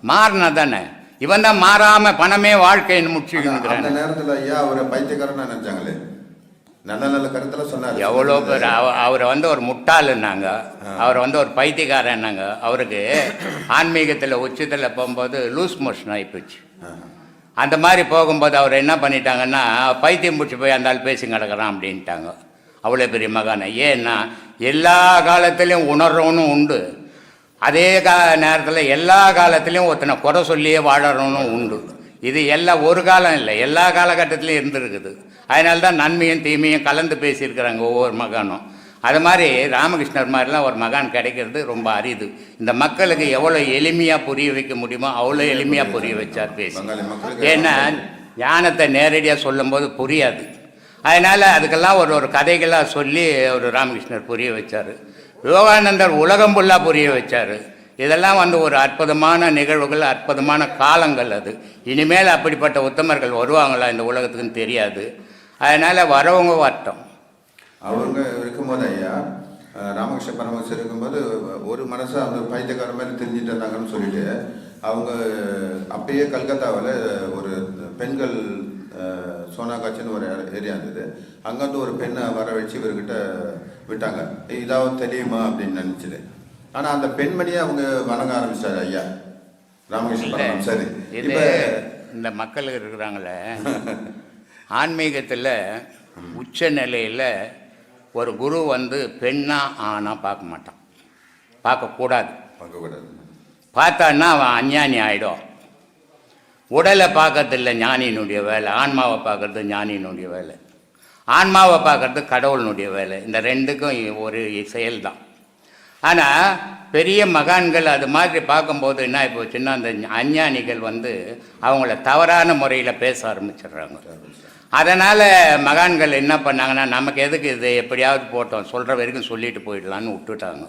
S2: மாறினா தானே. இவன் தான் மாறாம பணமே வாழ்க்கைன்னு முடிச்சுக்கிறான்.
S3: அந்த நேரத்தில் ஐயா அவரை பைத்தியக்காரன் நினைச்சாங்களே, நல்ல கருத்துல சொன்னார்.
S2: எவ்வளோ பேர் அவரை ஒரு முட்டாளுன்னாங்க, அவரை ஒரு பைத்தியக்காரன்னாங்க. அவருக்கு ஆன்மீகத்தில் உச்சத்தில் போகும்போது லூஸ் மோஷன் ஆகிப்போச்சு. அந்த மாதிரி போகும்போது அவர் என்ன பண்ணிட்டாங்கன்னா பைத்தியம் பிடிச்சி போய் அந்த ஆள் பேசி கிடக்கிறான் அப்படின்ட்டாங்க. அவ்வளோ பெரிய மகானை. ஏன்னா எல்லா காலத்திலையும் உணர்றவனும் உண்டு, அதே நேரத்தில் எல்லா காலத்துலேயும் ஒருத்தனை குறை சொல்லியே வாழறவனும் உண்டு. இது ஒரு காலம் இல்லை, எல்லா காலகட்டத்திலையும் இருந்துருக்குது. அதனால தான் நன்மையும் தீமையும் கலந்து பேசியிருக்கிறாங்க ஒவ்வொரு மகானும். அது மாதிரி ராமகிருஷ்ணர் மாதிரிலாம் ஒரு மகான் கிடைக்கிறது ரொம்ப அரிது. இந்த மக்களுக்கு எவ்வளோ எளிமையாக புரிய வைக்க முடியுமோ அவ்வளோ எளிமையாக புரிய வச்சார் பேசி. ஏன்னா ஞானத்தை நேரடியாக சொல்லும்போது புரியாது. அதனால் அதுக்கெல்லாம் ஒரு கதைகளாக சொல்லி ஒரு ராமகிருஷ்ணர் புரிய வச்சார். விவேகானந்தர் உலகம் ஃபுல்லாக புரிய வச்சார். இதெல்லாம் ஒரு அற்புதமான நிகழ்வுகள், அற்புதமான காலங்கள். அது இனிமேல் அப்படிப்பட்ட உத்தமர்கள் வருவாங்களா இந்த உலகத்துக்குன்னு தெரியாது. அதனால் வரவங்க வரட்டும்.
S3: அவங்க இருக்கும்போது ஐயா ராமகிருஷ்ண பரமஹம்சர் இருக்கும்போது ஒரு மனசாக அவங்க பைத்தியக்கார மாதிரி தெரிஞ்சுட்டு இருந்தாங்கன்னு சொல்லிட்டு அவங்க அப்பயே கல்கத்தாவில் ஒரு பெண்கள் சோனாகாட்சின்னு ஒரு ஏரியா இருந்தது. அங்கேருந்து ஒரு பெண்ணை வர வச்சு இவர்கிட்ட விட்டாங்க. இதாவது தெரியுமா அப்படின்னு நினச்சிது. ஆனால் அந்த பெண்மணியை அவங்க வணங்க ஆரம்பிச்சிட்டாரு ஐயா ராமகிருஷ்ண பரமஹம்சர். இப்போ
S2: இந்த மக்கள் இருக்கிறாங்களே ஆன்மீகத்தில் உச்ச நிலையில் ஒரு குரு பெண்ணா ஆனா பார்க்க மாட்டான், பார்க்கக்கூடாது. பார்த்தான்னா அவன் அஞ்ஞானி ஆகிடும். உடலை பார்க்கறதில்ல ஞானியினுடைய வேலை, ஆன்மாவை பார்க்கறது ஞானியினுடைய வேலை, ஆன்மாவை பார்க்கறது கடவுளினுடைய வேலை. இந்த ரெண்டுக்கும் ஒரு செயல்தான். ஆனால் பெரிய மகான்கள் அது மாதிரி பார்க்கும்போது என்ன போச்சுன்னா அந்த அஞ்ஞானிகள் அவங்கள தவறான முறையில் பேச ஆரம்பிச்சிடுறாங்க. அதனால் மகான்கள் என்ன பண்ணாங்கன்னா நமக்கு எதுக்கு இது எப்படியாவது போட்டோம், சொல்கிற வரைக்கும் சொல்லிட்டு போயிடலான்னு விட்டுட்டாங்க.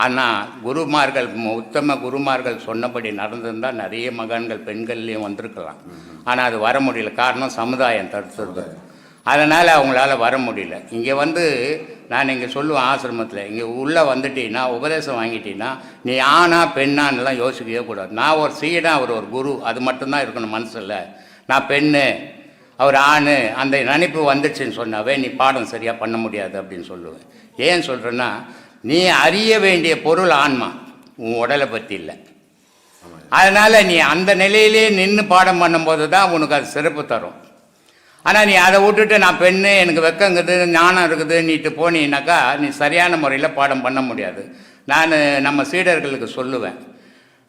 S2: ஆனால் குருமார்கள் உத்தம குருமார்கள் சொன்னபடி நடந்திருந்தால் நிறைய மகான்கள் பெண்கள்லேயும் வந்திருக்கலாம். ஆனால் அது வர முடியல. காரணம் சமுதாயம் தடுத்துருது. அதனால் அவங்களால வர முடியல. இங்கே வந்து நான் இங்கே சொல்லுவேன், ஆசிரமத்தில் இங்கே உள்ளே வந்துட்டீங்கன்னா உபதேசம் வாங்கிட்டீங்கன்னா நீ ஆனா பெண்ணான்னுலாம் யோசிக்கவே கூடாது. நான் ஒரு சீடா, அவர் ஒரு குரு, அது மட்டும்தான் இருக்கணும் மனசில். நான் பெண்ணு, அவர் ஆண், அந்த நினைப்பு வந்துடுச்சுன்னு சொன்னாவே நீ பாடம் சரியாக பண்ண முடியாது அப்படின்னு சொல்லுவேன். ஏன் சொல்கிறேன்னா, நீ அறிய வேண்டிய பொருள் ஆன்மா, உன் உடலை பற்றி இல்லை. அதனால் நீ அந்த நிலையிலே நின்று பாடம் பண்ணும்போது தான் உனக்கு அது சிறப்பு தரும். ஆனால் நீ அதை விட்டுட்டு நான் பெண்ணு, எனக்கு வெக்கங்குது, ஞானம் இருக்குது நீட்டு போனீன்னாக்கா நீ சரியான முறையில் பாடம் பண்ண முடியாது. நான் நம்ம சீடர்களுக்கு சொல்லுவேன்,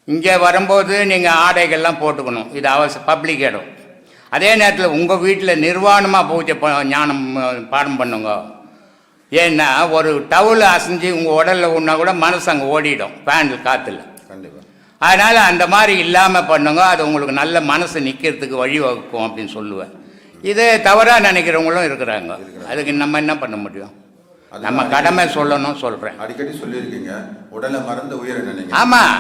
S2: இங்கே வரும்போது நீங்கள் ஆடைகள்லாம் போட்டுக்கணும், இது பப்ளிக் இடம். அதே நேரத்தில் உங்கள் வீட்டில் நிர்வாணமாக பூஜை ஞானம் பாடம் பண்ணுங்க. ஏன்னா ஒரு டவுல் அசைஞ்சு உங்கள் உடலில் உண்ணா கூட மனசு அங்கே ஓடிடும் பேண்டில் காற்றுல.
S3: கண்டிப்பாக.
S2: அதனால் அந்த மாதிரி இல்லாமல் பண்ணுங்க, அது உங்களுக்கு நல்ல மனசு நிற்கிறதுக்கு வழிவகுக்கும் அப்படின்னு சொல்லுவேன். இது தவறாக நினைக்கிறவங்களும் இருக்கிறாங்க. அதுக்கு நம்ம என்ன பண்ண முடியும்? நம்ம கடமை சொல்லணும், சொல்கிறேன்.
S3: அடிக்கடி சொல்லியிருக்கீங்க, உடலை மறந்து உயிரை நினைங்க.
S2: ஆமாம்,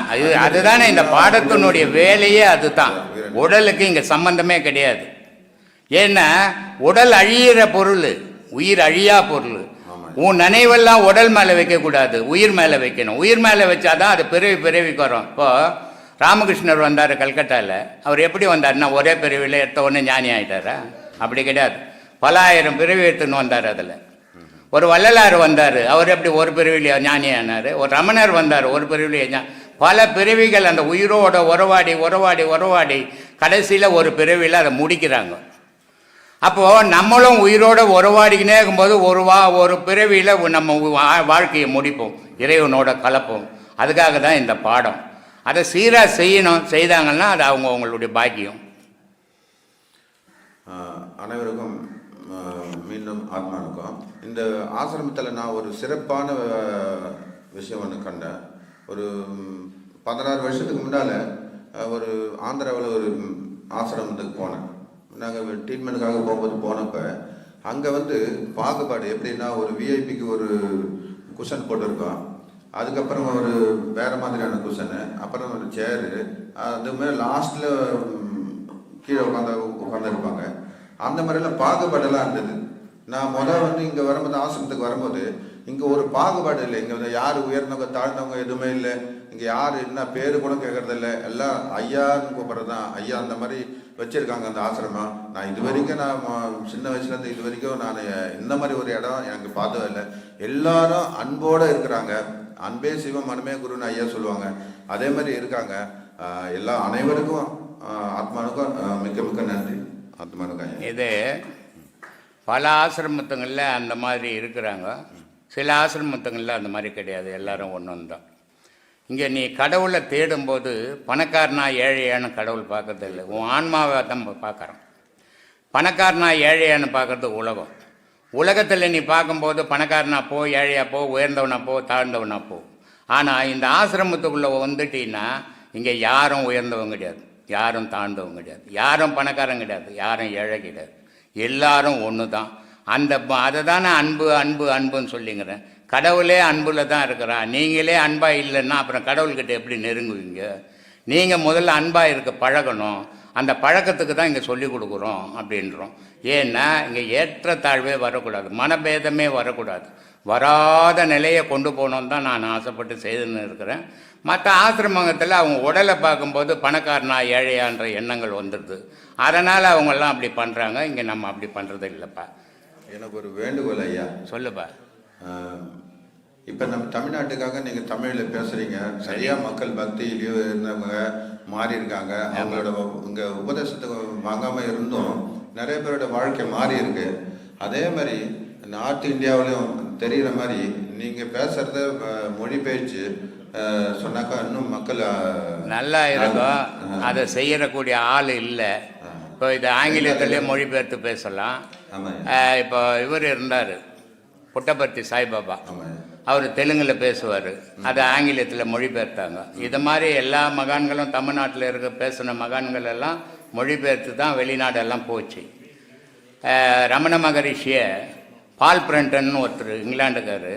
S2: அதுதானே இந்த பாடத்தினுடைய வேலையே. அதுதான், உடலுக்கு இங்கே சம்பந்தமே கிடையாது. ஏன்னா உடல் அழியிற பொருள், உயிர் அழியா பொருள். உன் நினைவெல்லாம் உடல் மேலே வைக்கக்கூடாது, உயிர் மேலே வைக்கணும். உயிர் மேலே வச்சாதான் அது பிறவிக்கு வரும். இப்போ ராமகிருஷ்ணர் வந்தார் கல்கட்டாவில், அவர் எப்படி வந்தார்னா ஒரே பிறவியில் எடுத்த உடனே ஞானி ஆகிட்டாரா? அப்படி கிடையாது. பல ஆயிரம் பிறவி எடுத்துன்னு வந்தார். அதில் ஒரு வள்ளலார் வந்தார், அவர் எப்படி ஒரு பிறவிலேயே ஞானி ஆனார். ஒரு ரமணர் வந்தார், ஒரு பிறவிலேயே பல பிறவிகள் அந்த உயிரோட உறவாடி உறவாடி உறவாடி கடைசியில் ஒரு பிறவியில் அதை முடிக்கிறாங்க. அப்போது நம்மளும் உயிரோடு உறவாடிக்கினே இருக்கும்போது ஒரு பிறவியில் நம்ம வாழ்க்கையை முடிப்போம், இறைவனோட கலப்போம். அதுக்காக தான் இந்த பாடம். அதை சீராக செய்யணும், செய்தாங்கன்னா அது அவங்களுடைய பாக்கியம்.
S3: அனைவருக்கும் மீண்டும் ஆத்மானுக்கும். இந்த ஆசிரமத்தில் நான் ஒரு சிறப்பான விஷயம் ஒன்று கண்டேன். ஒரு 16 வருஷத்துக்கு முன்னால் ஒரு ஆந்திராவில் ஒரு ஆசிரமத்துக்கு போனேன். நாங்கள் ட்ரீட்மெண்ட்டுக்காக போனப்போ அங்கே வந்து பாகுபாடு எப்படின்னா, ஒரு விஐபிக்கு ஒரு குஷன் போட்டிருக்கோம், அதுக்கப்புறம் ஒரு வேறு மாதிரியான குஷனு, அப்புறம் ஒரு சேரு, அதுமாதிரி லாஸ்ட்டில் கீழே உட்காந்துருப்பாங்க. அந்த மாதிரிலாம் பாகுபாடெல்லாம் இருந்தது. நான் வந்து இங்கே வரும்போது, ஆசிரமத்துக்கு வரும்போது இங்கே ஒரு பாகுபாடு இல்லை. இங்கே வந்து யார் உயர்ந்தவங்க தாழ்ந்தவங்க எதுவுமே இல்லை. இங்கே யார் என்ன பேர் கூட கேட்கறதில்ல, எல்லாம் ஐயான்னு கூப்பிட்றது தான். ஐயா அந்த மாதிரி வச்சுருக்காங்க அந்த ஆசிரமம். நான் இது வரைக்கும், நான் சின்ன வயசுலேருந்து இது வரைக்கும் நான் இந்த மாதிரி ஒரு இடம் எனக்கு பார்த்ததே இல்லை. எல்லாரும் அன்போடு இருக்கிறாங்க. அன்பே சிவம், மனமே குருன்னு ஐயா சொல்லுவாங்க. அதே மாதிரி இருக்காங்க. அனைவருக்கும் ஆத்மானுக்கும் மிக்க மிக்க நன்றி. ஆத்மானுக்கும்
S2: இது பல ஆசிரமத்துங்களில் அந்த மாதிரி இருக்கிறாங்க, சில ஆசிரமத்துங்களில் அந்த மாதிரி கிடையாது. எல்லாரும் ஒன்று தான். இங்கே நீ கடவுளை தேடும்போது பணக்காரனா ஏழையான கடவுள் பார்க்கறது இல்லை, உன் ஆன்மாவை தான் பார்க்குறான். பணக்காரனா ஏழையான்னு பார்க்குறது உலகம். உலகத்தில் நீ பார்க்கும்போது பணக்காரனா போ, ஏழையா போ, உயர்ந்தவனா போ, தாழ்ந்தவனா போ. ஆனால் இந்த ஆசிரமத்துக்குள்ளே வந்துட்டீங்கன்னா இங்கே யாரும் உயர்ந்தவங்க கிடையாது, யாரும் தாழ்ந்தவங்க கிடையாது, யாரும் பணக்காரங்க கிடையாது, யாரும் ஏழை கிடையாது. எல்லாரும் ஒன்று தான். அதை தானே அன்பு அன்பு அன்புன்னு சொல்லிங்கிறேன். கடவுளே அன்புல தான் இருக்கிறான். நீங்களே அன்பாக இல்லைன்னா அப்புறம் கடவுள்கிட்ட எப்படி நெருங்குவீங்க? நீங்கள் முதல்ல அன்பாக இருக்க பழகணும். அந்த பழக்கத்துக்கு தான் இங்கே சொல்லிக் கொடுக்குறோம் அப்படின்றோம். ஏன்னா இங்கே ஏற்றத்தாழ்வே வரக்கூடாது, மனபேதமே வரக்கூடாது. வராத நிலையை கொண்டு போகணுன்னு தான் நான் ஆசைப்பட்டு செய்துன்னு இருக்கிறேன். மற்ற ஆசிரமத்தில் அவங்க உடலை பார்க்கும்போது பணக்காரனா ஏழையான்ற எண்ணங்கள் வந்துடுது. அதனால் அவங்கெல்லாம் அப்படி பண்ணுறாங்க. இங்கே நம்ம அப்படி பண்ணுறது இல்லைப்பா.
S3: எனக்கு ஒரு வேண்டுகோள் ஐயா.
S2: சொல்லுப்பா.
S3: இப்போ நம்ம தமிழ்நாட்டுக்காக நீங்கள் தமிழில் பேசுகிறீங்க, சரியாக மக்கள் பக்தியிலையோ இருந்தவங்க மாறி இருக்காங்க. அவங்களோட இங்கே உபதேசத்துக்கு வாங்காமல் இருந்தும் நிறைய பேரோட வாழ்க்கை மாறி இருக்கு. அதே மாதிரி நார்த் இந்தியாவிலையும் தெரிகிற மாதிரி நீங்கள் பேசுகிறத மொழிபெயர்த்து சொன்னாக்கா இன்னும் மக்கள்
S2: நல்லா இருக்கும். அதை செய்யக்கூடிய ஆள் இல்லை. இப்போ இது ஆங்கிலத்திலேயே மொழிபெயர்த்து பேசலாம். இப்போ இவர் இருந்தார் புட்டபர்த்தி சாய்பாபா, அவர் தெலுங்கில் பேசுவார், அதை ஆங்கிலத்தில் மொழிபெயர்த்தாங்க. இது மாதிரி எல்லா மகான்களும் தமிழ்நாட்டில் பேசின மகான்கள் எல்லாம் மொழிபெயர்த்து தான் வெளிநாடெல்லாம் போச்சு. ரமண மகரிஷியை பால் பிரண்டன் ஒருத்தர் இங்கிலாண்டுக்கார்,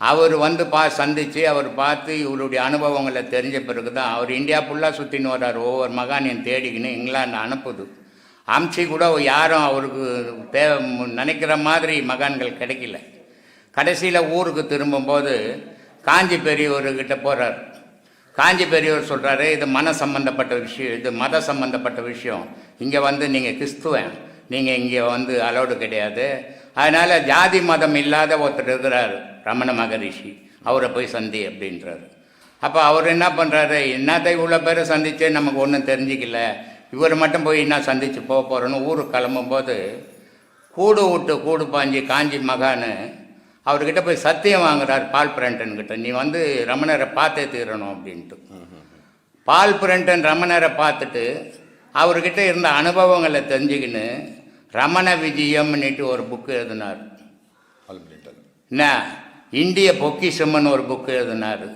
S2: அவர் வந்து சந்தித்து அவர் பார்த்து இவருடைய அனுபவங்களை தெரிஞ்ச பிறகு தான் அவர் இந்தியா ஃபுல்லாக சுற்றின்னு வர்றார். ஒவ்வொரு மகானையும் தேடிக்கின்னு இங்கிலாந்து அனுப்புது. அம்சி கூட யாரும் அவருக்கு நினைக்கிற மாதிரி மகான்கள் கிடைக்கல. கடைசியில் ஊருக்கு திரும்பும்போது காஞ்சி பெரியவர்கிட்ட போகிறார். காஞ்சி பெரியவர் சொல்கிறாரு, இது மன சம்பந்தப்பட்ட விஷயம், இது மத சம்பந்தப்பட்ட விஷயம். இங்கே வந்து நீங்கள் கிறிஸ்துவன், நீங்கள் இங்கே வந்து அலோடு கிடையாது. அதனால் ஜாதி மதம் இல்லாத ஒருத்தர் இருக்கிறார் ரமண மகரிஷி, அவரை போய் சந்தி அப்படின்றாரு. அப்போ அவர் என்ன பண்ணுறாரு, என்னத்தை இவ்வளோ பேரை சந்தித்து நமக்கு ஒன்றும் தெரிஞ்சிக்கல, இவர் மட்டும் போய் என்ன சந்தித்து போக போகிறோன்னு ஊருக்கு கிளம்பும்போது கூடு விட்டு கூடு பாஞ்சி காஞ்சி மகான்னு அவர்கிட்ட போய் சத்தியம் வாங்குறார் பால் பிரண்டன்கிட்ட, நீ வந்து ரமணரை பார்த்தே தீரணும் அப்படின்ட்டு. பால் பிரண்டன் ரமணரை பார்த்துட்டு அவர்கிட்ட இருந்த அனுபவங்களை தெரிஞ்சுக்கின்னு ரமண விஜயம்னுட்டு ஒரு புக்கு எழுதினார். என்ன இந்திய பொக்கிஷம்னு ஒரு புக்கு எழுதினார்.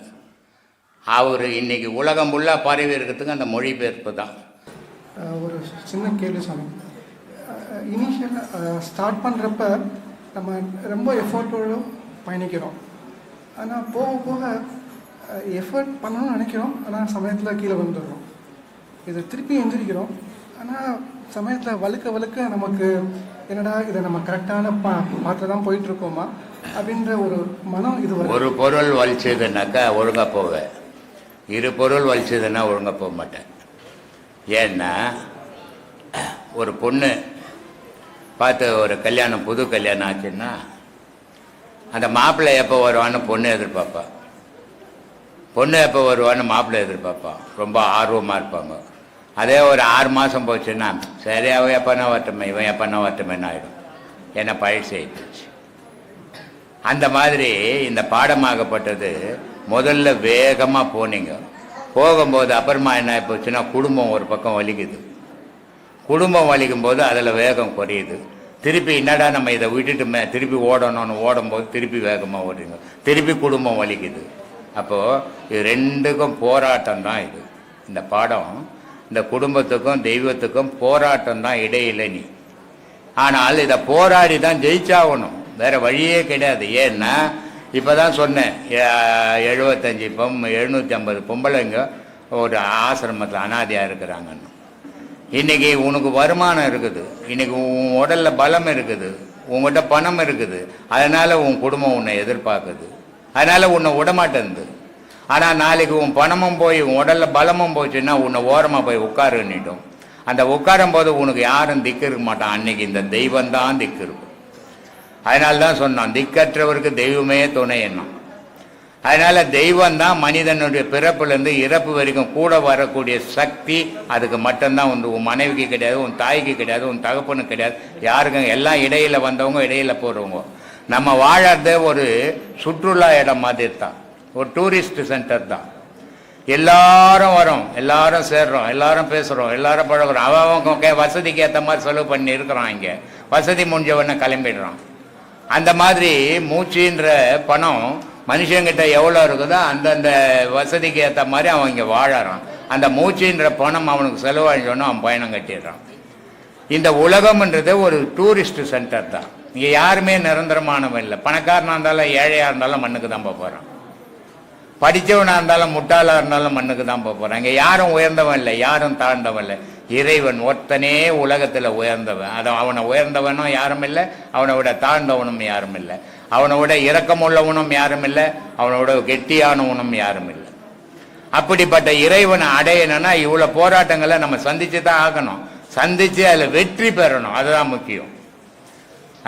S2: அவர் இன்னைக்கு உலகம் ஃபுல்லாக பரவி இருக்கிறதுக்கு அந்த மொழிபெயர்ப்பு தான்.
S4: ஒரு சின்ன கேள்வி சொன்னோம். இனிஷியலாக ஸ்டார்ட் பண்ணுறப்ப நம்ம ரொம்ப எஃபர்ட்டோடு பயணிக்கிறோம். ஆனால் போக போக எஃபர்ட் பண்ணணும்னு நினைக்கிறோம், ஆனால் சமயத்தில் கீழே வந்துடுறோம். இதை திருப்பி எந்திரிக்கிறோம், ஆனால் சமயத்தில் வழுக்க நமக்கு என்னடா இதை நம்ம கரெக்டான பாட்டில் தான் போயிட்டுருக்கோமா அப்படின்ற ஒரு மனம் இது.
S2: ஒரு பொருள் வலிச்சதுன்னாக்கா ஒழுங்காக போவேன், இரு பொருள் வலிச்சதுன்னா ஒழுங்காக போக மாட்டேன். ஏன்னா ஒரு பொண்ணு பார்த்து ஒரு கல்யாணம் புது கல்யாணம் ஆச்சுன்னா அந்த மாப்பிள்ளை எப்போ வருவான்னு பொண்ணு எதிர்பார்ப்பா, பொண்ணு எப்போ வருவான்னு மாப்பிள்ளை எதிர்பார்ப்பா, ரொம்ப ஆர்வமாக இருப்பாங்க. அதே ஒரு 6 மாதம் போச்சுன்னா சரி அவன் எப்போனா வரட்டுமே இவன் எப்போனா வரட்டுமேன்னு ஆகிடும், ஏன்னா பழசு ஆயிடுச்சு. அந்த மாதிரி இந்த பாடமாகப்பட்டது முதல்ல வேகமாக போனீங்க, போகும்போது அப்புறமா என்ன போச்சுன்னா குடும்பம் ஒரு பக்கம் வலிக்குது. குடும்பம் வலிக்கும் போது அதில் வேகம் குறையுது. திருப்பி என்னடா நம்ம இதை விட்டுட்டுமே திருப்பி ஓடணும்னு ஓடும்போது திருப்பி வேகமாக ஓடுறீங்க, திருப்பி குடும்பம் வலிக்குது. அப்போது இது ரெண்டுக்கும் போராட்டம் தான். இது இந்த பாடம் இந்த குடும்பத்துக்கும் தெய்வத்துக்கும் போராட்டம் தான், இடையில நீ. ஆனால் இதை போராடி தான் ஜெயிச்சாகணும், வேறு வழியே கிடையாது. ஏன்னா இப்போ தான் சொன்னேன், 75 750 பொம்பளைங்க ஒரு ஆசிரமத்தில் அனாதையாக இருக்கிறாங்கன்னு. இன்றைக்கி உனக்கு வருமானம் இருக்குது, இன்றைக்கி உன் உடலில் பலம் இருக்குது, உங்கள்கிட்ட பணம் இருக்குது, அதனால் உன் குடும்பம் உன்னை எதிர்பார்க்குது, அதனால் உன்னை விடமாட்டேன்து. ஆனால் நாளைக்கு உன் பணமும் போய் உன் உடலில் பலமும் போச்சுன்னா உன்னை ஓரமாக போய் உட்காருன்னிடும். அந்த உட்காரும் போது உனக்கு யாரும் திக்கு இருக்க மாட்டான், அன்றைக்கி இந்த தெய்வந்தான் திக்கு இருக்கும். அதனால தான் சொன்னான், திக்கற்றவருக்கு தெய்வமே துணை எண்ணம். அதனால் தெய்வந்தான் மனிதனுடைய பிறப்புலேருந்து இறப்பு வரைக்கும் கூட வரக்கூடிய சக்தி அதுக்கு மட்டும்தான் உண்டு. உன் மனைவிக்கு கிடையாது, உன் தாய்க்கு கிடையாது, உன் தகப்பனுக்கு கிடையாது, யாருக்கும். எல்லாம் இடையில வந்தவங்க இடையில போகிறவங்க. நம்ம வாழறதே ஒரு சுற்றுலா இடம் மாதிரி தான், ஒரு டூரிஸ்ட் சென்டர் தான். எல்லாரும் வரோம், எல்லாரும் சேர்றோம், எல்லாரும் பேசுகிறோம், எல்லாரும் பழகிறோம். அவங்க வசதிக்கு ஏற்ற மாதிரி செலவு பண்ணி இருக்கிறான், இங்கே வசதி முடிஞ்சவொடனே கிளம்பிடுறான். அந்த மாதிரி மூச்சுன்ற பணம் மனுஷங்கிட்ட எவ்வளோ இருக்குதோ அந்தந்த வசதிக்கு ஏற்ற மாதிரி அவன் இங்கே வாழறான். அந்த மூச்சுன்ற பணம் அவனுக்கு செலவழிஞ்சோன்னா அவன் பயணம் கட்டிடுறான். இந்த உலகம்ன்றது ஒரு டூரிஸ்ட் சென்டர் தான். இங்கே யாருமே நிரந்தரமானவன் இல்லை. பணக்காரனாக இருந்தாலும் ஏழையாக இருந்தாலும் மண்ணுக்கு தான் போகிறான், படித்தவனாக இருந்தாலும் முட்டாளாக இருந்தாலும் மண்ணுக்கு தான் போகிறான். இங்கே யாரும் உயர்ந்தவன் இல்லை, யாரும் தாழ்ந்தவன் இல்லை. இறைவன் ஒருத்தனே உலகத்தில் உயர்ந்தவன். அவனை உயர்ந்தவனும் யாரும் இல்லை, அவனை விட தாழ்ந்தவனும் யாரும் இல்லை, அவனை விட இரக்கமுள்ளவனும் யாரும் இல்லை, அவனை விட கெட்டியானவனும் யாரும் இல்லை. அப்படிப்பட்ட இறைவனை அடையணும்னா இவ்வளோ போராட்டங்களை நம்ம சந்தித்து தான் ஆகணும். சந்தித்து அதில் வெற்றி பெறணும், அதுதான் முக்கியம்.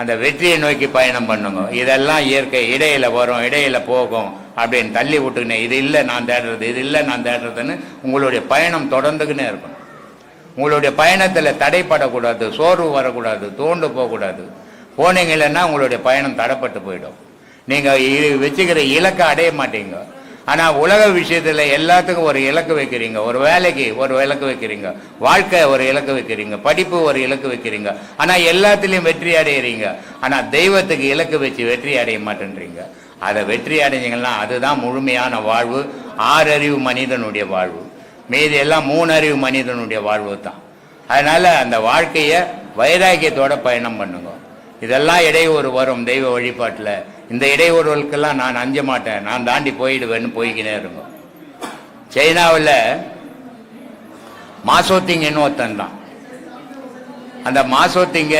S2: அந்த வெற்றியை நோக்கி பயணம் பண்ணுங்க. இதெல்லாம் இயற்கை, இடையில வரும், இடையில போகும் அப்படின்னு தள்ளி விட்டுக்கினே இது இல்லை நான் தேடுறது, இது இல்லை நான் தேடுறதுன்னு உங்களுடைய பயணம் தொடர்ந்துக்கினே இருக்கணும். உங்களுடைய பயணத்தில் தடைப்படக்கூடாது, சோர்வு வரக்கூடாது, தோண்டு போகக்கூடாது. போனீங்கன்னா உங்களுடைய பயணம் தடைப்பட்டு போயிடும். நீங்கள் வச்சுக்கிற இலக்கை அடைய மாட்டீங்க. ஆனால் உலக விஷயத்தில் எல்லாத்துக்கும் ஒரு இலக்கு வைக்கிறீங்க, ஒரு வேலைக்கு ஒரு இலக்கு வைக்கிறீங்க, வாழ்க்கை ஒரு இலக்கு வைக்கிறீங்க, படிப்பு ஒரு இலக்கு வைக்கிறீங்க. ஆனால் எல்லாத்துலேயும் வெற்றி அடையிறீங்க. ஆனால் தெய்வத்துக்கு இலக்கு வச்சு வெற்றி அடைய மாட்டேன்றீங்க. அதை வெற்றி அடைஞ்சிங்கன்னா அதுதான் முழுமையான வாழ்வு, 6 அறிவு மனிதனுடைய வாழ்வு. மீதி எல்லாம் 3 அறிவு மனிதனுடைய வாழ்வு தான். அதனால் அந்த வாழ்க்கையை வைராக்கியத்தோட பயணம் பண்ணுங்க. இதெல்லாம் இடையூறு வரும் தெய்வ வழிபாட்டில், இந்த இடையூறுகளுக்கெல்லாம் நான் அஞ்ச மாட்டேன், நான் தாண்டி போயிடுவேன்னு போய்க்கினே இருக்கும். சைனாவில் மாசோத்திங்கன்னு ஒருத்தன் தான். அந்த மாசோத்திங்க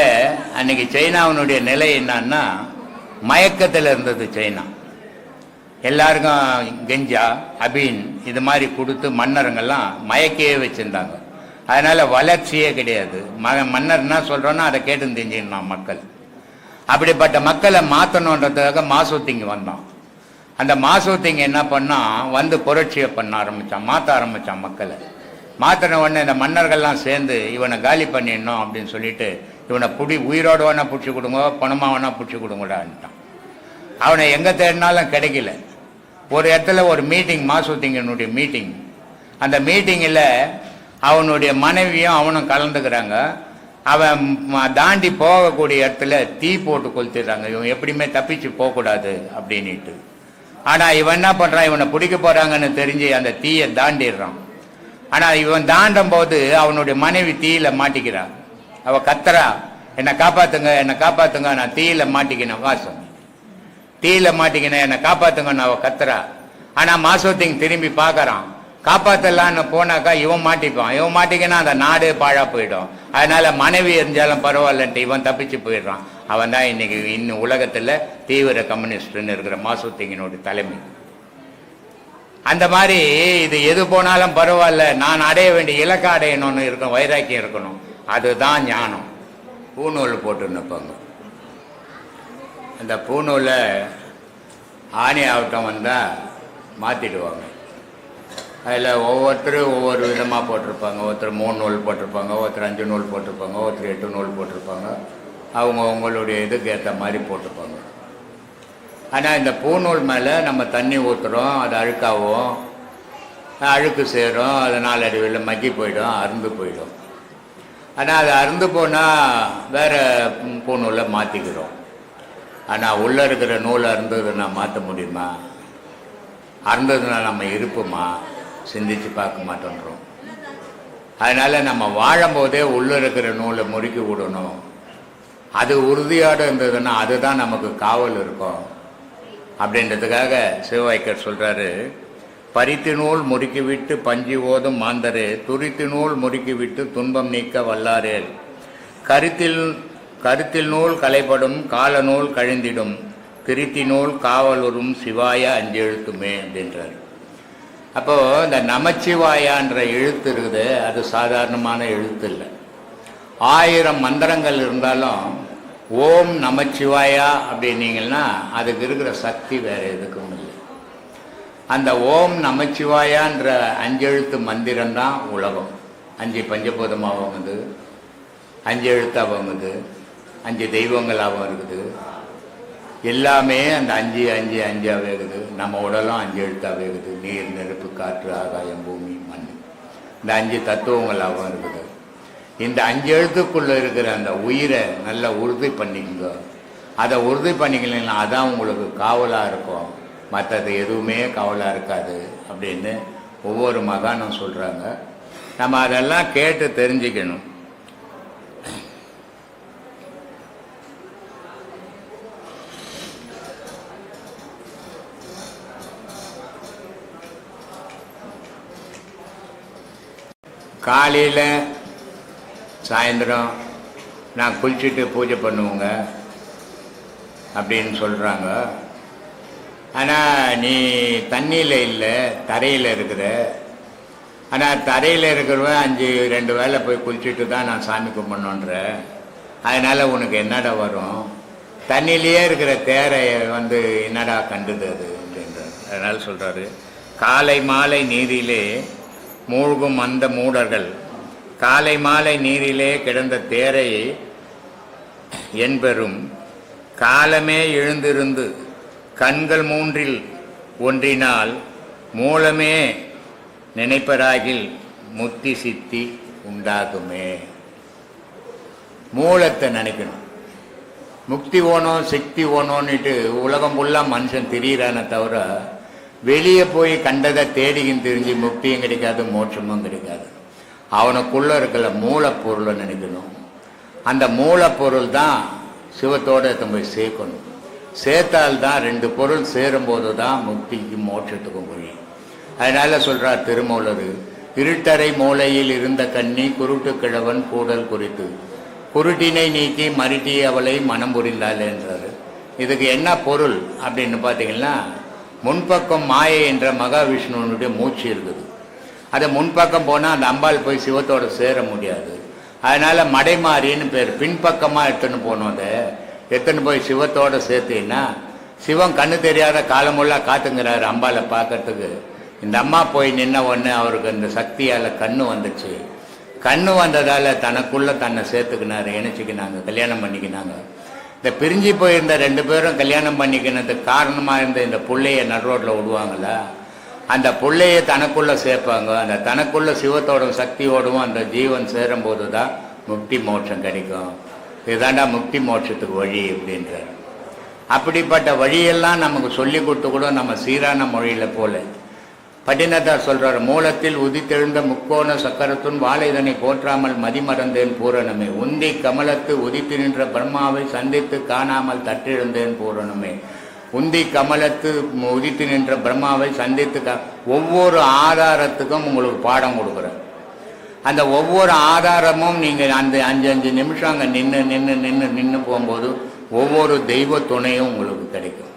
S2: அன்னைக்கு சைனாவினுடைய நிலை என்னன்னா மயக்கத்தில் இருந்தது. சைனா எல்லாருக்கும் கெஞ்சா அபீன் இது மாதிரி கொடுத்து மன்னருங்கெல்லாம் மயக்கையே வச்சுருந்தாங்க. அதனால் வளர்ச்சியே கிடையாது. மன்னர் என்ன சொல்கிறோன்னா அதை கேட்டு தெரிஞ்சுக்கணும் மக்கள். அப்படிப்பட்ட மக்களை மாற்றணுன்றதுக்காக மாசோத்திங்க வந்தான். அந்த மாசோத்திங்க என்ன பண்ணால் வந்து புரட்சியை பண்ண ஆரம்பித்தான், மாற்ற ஆரம்பித்தான் மக்களை. மாற்றின உடனே இந்த மன்னர்கள்லாம் சேர்ந்து இவனை காலி பண்ணிடணும் அப்படின்னு சொல்லிட்டு இவனை உயிரோடு வேணா பிடிச்சி கொடுங்க, பணமாக வேணா பிடிச்சி கொடுங்கடான்ட்டான். அவனை எங்கே தேடினாலும் கிடைக்கல. ஒரு இடத்துல ஒரு மீட்டிங், மாசோத்திங்கனுடைய மீட்டிங். அந்த மீட்டிங்கில் அவனுடைய மனைவியும் அவனும் கலந்துக்கிறாங்க. அவன் தாண்டி போகக்கூடிய இடத்துல தீ போட்டு கொளுத்திடுறாங்க, இவன் எப்படியுமே தப்பிச்சு போகக்கூடாது அப்படின்ட்டு. ஆனால் இவன் என்ன பண்ணுறான், இவனை பிடிக்க போகிறாங்கன்னு தெரிஞ்சு அந்த தீயை தாண்டிடுறான். ஆனால் இவன் தாண்டும் போது அவனுடைய மனைவி தீயில மாட்டிக்கிறான். அவள் கத்துறா, என்னை காப்பாற்றுங்க, என்னை காப்பாற்றுங்க, நான் தீயில மாட்டிக்கினேன், வாசம் தீயில மாட்டிக்கினேன், என்னை காப்பாற்றுங்கன்னு அவள் கத்துறா. ஆனால் மாசோத்திங் திரும்பி பார்க்கறான். காப்பாற்றலான்னு போனாக்கா இவன் மாட்டிப்பான். இவன் மாட்டிக்கினா அந்த நாடு பாழா போயிடும். அதனால மனைவி இருந்தாலும் பரவாயில்லன்ட்டு இவன் தப்பிச்சு போயிடுறான். அவன் தான் இன்னைக்கு இன்னும் உலகத்தில் தீவிர கம்யூனிஸ்ட்னு இருக்கிற மாசோத்திங்கனுடைய தலைமை. அந்த மாதிரி இது எது போனாலும் பரவாயில்ல, நான் அடைய வேண்டிய இலக்கை அடையணும்னு இருக்கணும், வைராக்கியம் இருக்கணும். அதுதான் ஞானம். பூநூல் போட்டு நிற்பாங்க. அந்த பூநூலை ஆணி ஆவட்டம் வந்தால் மாற்றிடுவாங்க. அதில் ஒவ்வொருத்தரும் ஒவ்வொரு விதமாக போட்டிருப்பாங்க. ஒருத்தர் 3 நூல் போட்டிருப்பாங்க, ஒருத்தர் 5 நூல் போட்டிருப்பாங்க, ஒருத்தர் 8 நூல் போட்டிருப்பாங்க. அவங்களுடைய இதுக்கு ஏற்ற மாதிரி போட்டிருப்பாங்க. ஆனால் இந்த பூநூல் மேலே நம்ம தண்ணி ஊற்றுறோம், அது அழுக்காகும், அழுக்கு சேரும், அது நாளடைவில் மக்கி போயிடும், அறுந்து போயிடும். ஆனால் அது அறுந்து போனால் வேறு பூநூலை மாற்றிக்கிறோம். ஆனால் உள்ளே இருக்கிற நூல் அறுந்ததுன்னா மாற்ற முடியுமா? அறுந்ததுன்னா நம்ம இருப்போமா? சிந்திச்சு பார்க்க மாட்டோன்றோம். அதனால் நம்ம வாழும்போதே உள்ளே இருக்கிற நூலை முறுக்கி விடணும். அது உறுதியோடு இருந்ததுன்னா அதுதான் நமக்கு காவல் இருக்கும். அப்படின்றதுக்காக சிவவாய்க்கர் சொல்கிறாரு, பரித்து நூல் முறுக்கிவிட்டு பஞ்சி ஓதும் மாந்தரே, துரித்து நூல் முறுக்கிவிட்டு துன்பம் நீக்க வல்லாரேல், கருத்தில் நூல் கலைப்படும் கால நூல் கழிந்திடும், திருத்தி நூல் காவலுறும் சிவாய அஞ்செழுத்துமே அப்படின்றார். அப்போது இந்த நமச்சிவாயான்ற எழுத்து இருக்குது, அது சாதாரணமான எழுத்து இல்லை. 1000 மந்திரங்கள் இருந்தாலும் ஓம் நமச்சிவாயா அப்படின்னீங்கன்னா அதுக்கு இருக்கிற சக்தி வேறு எதுக்கும் இல்லை. அந்த ஓம் நமச்சிவாயான்ற 5 எழுத்து மந்திரம்தான் உலகம். 5 பஞ்சபூதமாக வாங்குது, 5 எழுத்தாக வாங்குது, 5 தெய்வங்களாகவும் இருக்குது. எல்லாமே அந்த 5 இருக்குது. நம்ம உடலும் 5 எழுத்தாக இருக்குது. நீர், நெருப்பு, காற்று, ஆகாயம், பூமி, மண், இந்த 5 தத்துவங்களாகவும் இருக்குது. இந்த 5 எழுத்துக்குள்ளே இருக்கிற அந்த உயிரை நல்லா உறுதி பண்ணிக்கங்க. அதை உறுதி பண்ணிக்கலாம், அதான் உங்களுக்கு காவலாக இருக்கும். மற்றது எதுவுமே காவலாக இருக்காது அப்படின்னு ஒவ்வொரு மகானும் சொல்கிறாங்க. நம்ம அதெல்லாம் கேட்டு தெரிஞ்சுக்கணும். காலையில் சாயந்தரம் நான் குளிச்சுட்டு பூஜை பண்ணுவோங்க அப்படின்னு சொல்கிறாங்க. ஆனால் நீ தண்ணியில் இல்லை, தரையில் இருக்கிற. ஆனால் தரையில் இருக்கிறவன் 2 வேளை போய் குளிச்சுட்டு தான் நான் சாமி கும்பிடணுன்ற. அதனால் உனக்கு என்னடா வரும்? தண்ணியிலேயே இருக்கிற தேரை என்னடா கண்டுது அது அப்படின்றார். அதனால் சொல்கிறாரு, காலை மாலை நீரிலே மூழ்கும் அந்த மூடர்கள், காலை மாலை நீரிலே கிடந்த தேரை என்பெரும் காலமே எழுந்திருந்து கண்கள் 3இல் ஒன்றினால் மூலமே நினைப்பராகில் முத்தி சித்தி உண்டாகுமே. மூலத்தை நினைக்கணும். முக்தி ஓணும் சக்தி ஓணும்னுட்டு உலகம் ஃபுல்லாக மனுஷன் திரியிறானே தவிர வெளியே போய் கண்டதை தேடியும் தெரிஞ்சு முக்தியும் கிடைக்காது, மோட்சமும் கிடைக்காது. அவனுக்குள்ளே இருக்கிற மூலப்பொருளை நினைக்கணும். அந்த மூலப்பொருள் தான் சிவத்தோடு போய் சேர்க்கணும். சேர்த்தால்தான் ரெண்டு பொருள் சேரும்போது தான் முக்திக்கும் மோட்சத்துக்கும் வழி. அதனால சொல்றார் திருமூலர், இருட்டறை மூலையில் இருந்த கன்னி குருட்டு கிழவன் கூடல் குறித்து குருட்டினை நீக்கி மருட்டி அவளை மனம் புரிந்தாள் என்றார். இதுக்கு என்ன பொருள் அப்படின்னு பார்த்தீங்கன்னா, முன்பக்கம் மாயை என்ற மகாவிஷ்ணுவனுடைய மூச்சு இருக்குது. அதை முன்பக்கம் போனால் அந்த அம்பாள் போய் சிவத்தோடு சேர முடியாது. அதனால் மடைமாறின்னு பேர். பின்பக்கமாக எடுத்துன்னு போனோம். அதை எடுத்துன்னு போய் சிவத்தோடு சேர்த்தீங்கன்னா சிவம் கண்ணு தெரியாத காலமெல்லாம் காத்துங்கிறாரு அம்பாளை பார்க்கறதுக்கு. இந்த அம்மா போய் நின்ன உடனே அவருக்கு அந்த சக்தியால் கண்ணு வந்துச்சு. கண்ணு வந்ததால் தனக்குள்ளே தன்னை சேர்த்துக்கினாரு, இணைச்சிக்கினாங்க, கல்யாணம் பண்ணிக்கினாங்க. இந்த பிரிஞ்சு போயிருந்த ரெண்டு பேரும் கல்யாணம் பண்ணிக்கினதுக்கு காரணமாக இருந்த இந்த பிள்ளைய நடுரோட்டில் விடுவாங்களா, அந்த பிள்ளையை தனக்குள்ளே சேர்ப்பாங்க. அந்த தனக்குள்ளே சிவத்தோடும் சக்தியோடும் அந்த ஜீவன் சேரும்போது தான் முக்தி மோட்சம் கிடைக்கும். இதுதாண்டா முக்தி மோட்சத்துக்கு வழி அப்படின்றார். அப்படிப்பட்ட வழியெல்லாம் நமக்கு சொல்லி கொடுத்து கூட நம்ம சீரான மொழியில் போல பட்டினத்தார் சொல்றார், மூலத்தில் உதித்தெழுந்த முக்கோண சக்கரத்துன் வாழை இதனை போற்றாமல் மதிமறந்தேன் பூரணமே, உந்தி கமலத்து உதித்து நின்ற பிரம்மாவை சந்தித்து காணாமல் தற்றெழுந்தேன் பூரணமே. உந்தி கமலத்து உதித்து நின்ற பிரம்மாவை சந்தித்து ஒவ்வொரு ஆதாரத்துக்கும் உங்களுக்கு பாடம் கொடுக்குறேன். அந்த ஒவ்வொரு ஆதாரமும் நீங்கள் அந்த 5 நிமிஷம் அங்கே நின்று போகும்போது ஒவ்வொரு தெய்வ துணையும் உங்களுக்கு கிடைக்கும்.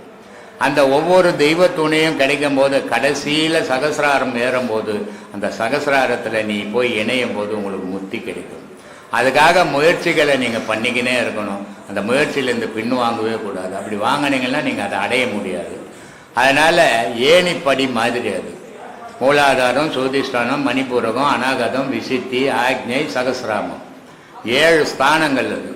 S2: அந்த ஒவ்வொரு தெய்வ துணையும் கிடைக்கும் போது கடைசியில் சகசிராரம் ஏறும்போது அந்த சகசிராரத்தில் நீ போய் இணையும் போது உங்களுக்கு முக்தி கிடைக்கும். அதுக்காக முயற்சிகளை நீங்கள் பண்ணிக்கினே இருக்கணும். அந்த முயற்சியிலேருந்து பின் வாங்கவே கூடாது. அப்படி வாங்கினீங்கன்னா நீங்கள் அதை அடைய முடியாது. அதனால் ஏணிப்படி மாதிரி அது. மூலாதாரம், சோதிஷ்டானம், மணிப்பூரகம், அநாகதம், விசித்தி, ஆக்ஞை, சகசிராமம் 7 ஸ்தானங்கள் அது.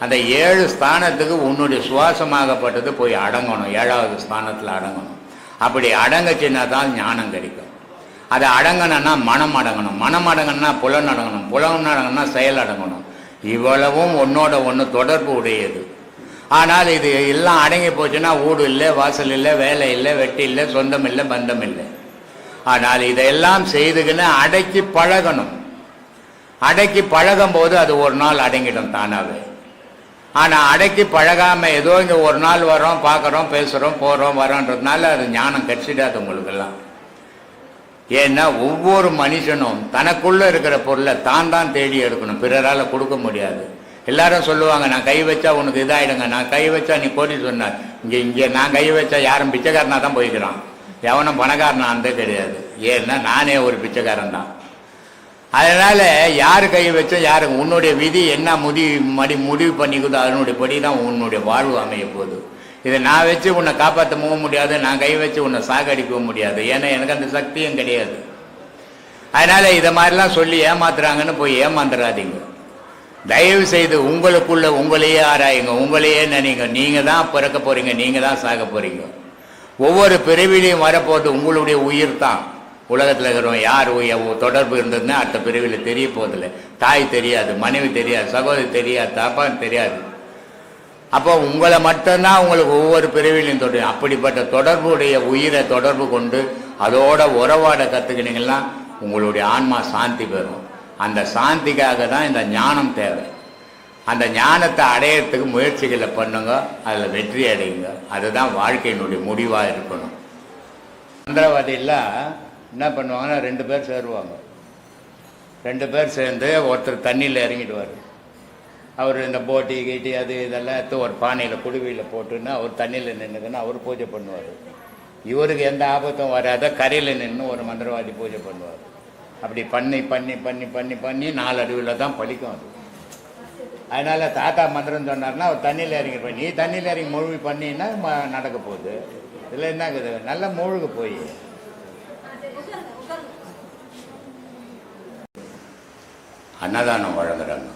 S2: அந்த 7 ஸ்தானத்துக்கு உன்னுடைய சுவாசமாகப்பட்டது போய் அடங்கணும். 7வது ஸ்தானத்தில் அடங்கணும். அப்படி அடங்கச்சின்னா தான் ஞானம் கிடைக்கும். அதை அடங்கணும்னா மனம் அடங்கணும். மனம் அடங்கணும்னா புலன் அடங்கணும். புலன் அடங்கணும்னா செயல் அடங்கணும். இவ்வளவும் ஒன்னோட ஒன்று தொடர்பு உடையது. ஆனால் இது எல்லாம் அடங்கி போச்சுன்னா வீடு இல்லை, வாசல் இல்லை, வேலை இல்லை, வெட்டி இல்லை, சொந்தம் இல்லை, பந்தம் இல்லை. ஆனால் இதையெல்லாம் செய்துக்கின்னு அடக்கி பழகணும். அடக்கி பழகும் போது அது ஒரு நாள் அடங்கிடும் தானாவே. ஆனால் அடக்கி பழகாமல் ஏதோ இங்கே ஒரு நாள் வரோம், பார்க்குறோம், பேசுகிறோம், போகிறோம், வரோன்றதுனால அது ஞானம் கிடைச்சிடாது உங்களுக்கெல்லாம். ஏன்னா ஒவ்வொரு மனுஷனும் தனக்குள்ளே இருக்கிற பொருளை தான் தேடி எடுக்கணும். பிறரால் கொடுக்க முடியாது. எல்லாரும் சொல்லுவாங்க, நான் கை வச்சா உனக்கு இதாகிடுங்க, நான் கை வச்சா நீ கோடி சொன்னார். இங்கே நான் கை வச்சா யாரும் பிச்சைக்காரனாக தான் போய்க்கிறான், எவனும் பணக்காரனாந்தே கிடையாது. ஏன்னா நானே ஒரு பிச்சைக்காரன் தான். அதனால் யார் கை வச்சா யாருக்கு உன்னுடைய விதி என்ன முடிவு பண்ணிக்குதோ அதனுடைய படி தான் உன்னுடைய வாழ்வு அமைய போகுது. இதை நான் வச்சு உன்னை காப்பாற்றவும் முடியாது, நான் கை வச்சு உன்னை சாகடிக்கவும் முடியாது. ஏன்னா எனக்கு அந்த சக்தியும் கிடையாது. அதனால் இதை மாதிரிலாம் சொல்லி ஏமாத்துறாங்கன்னு போய் ஏமாந்துடாதீங்க. தயவு செய்து உங்களுக்குள்ள உங்களையே ஆராயுங்க, உங்களையே நினைங்க. நீங்கள் தான் பிறக்க போகிறீங்க, நீங்கள் தான் சாக போகிறீங்க. ஒவ்வொரு பிறவிலையும் வரப்போது உங்களுடைய உயிர் தான். உலகத்தில் இருக்கிறவங்க யார் தொடர்பு இருந்ததுன்னா அடுத்த பிறவியில் தெரிய போதில்லை. தாய் தெரியாது, மனைவி தெரியாது, சகோதரி தெரியாது, தாப்பான்னு தெரியாது. அப்போ உங்களை மட்டும்தான் உங்களுக்கு ஒவ்வொரு பிறவிலையும் தொடரும். அப்படிப்பட்ட தொடர்புடைய உயிரை தொடர்பு கொண்டு அதோட உறவாட கற்றுக்கினீங்கன்னா உங்களுடைய ஆன்மா சாந்தி பெறும். அந்த சாந்திக்காக தான் இந்த ஞானம் தேவை. அந்த ஞானத்தை அடையிறதுக்கு முயற்சிகளை பண்ணுங்க, அதில் வெற்றி அடையுங்க. அதுதான் வாழ்க்கையினுடைய முடிவாக இருக்கணும். மந்திரவாதியெல்லாம் என்ன பண்ணுவாங்கன்னா 2 பேர் சேருவாங்க. 2 பேர் சேர்ந்து ஒருத்தர் தண்ணியில் இறங்கிடுவார். அவர் இந்த போட்டி கீட்டி அது இதெல்லாம் எடுத்து ஒரு பானையில் குடுவியில் போட்டுன்னு அவர் தண்ணியில் நின்றுதுன்னு அவர் பூஜை பண்ணுவார். இவருக்கு எந்த ஆபத்தும் வராத கரையில் நின்று ஒரு மந்திரவாதி பூஜை பண்ணுவார். அப்படி பண்ணி பண்ணி பண்ணி பண்ணி பண்ணி 4 அடிவில் தான் பலிக்கும் அது. அதனால் தாத்தா மந்திரம் சொன்னார்னா அவர் தண்ணியில் இறங்கிருப்பார். நீ தண்ணியில் இறங்கி மூழ்கி பண்ணின்னா நடக்க போகுது. இதில் என்ன இருக்குது, நல்லா மூழ்கு போய் அன்னதானம் வழங்குறாங்க.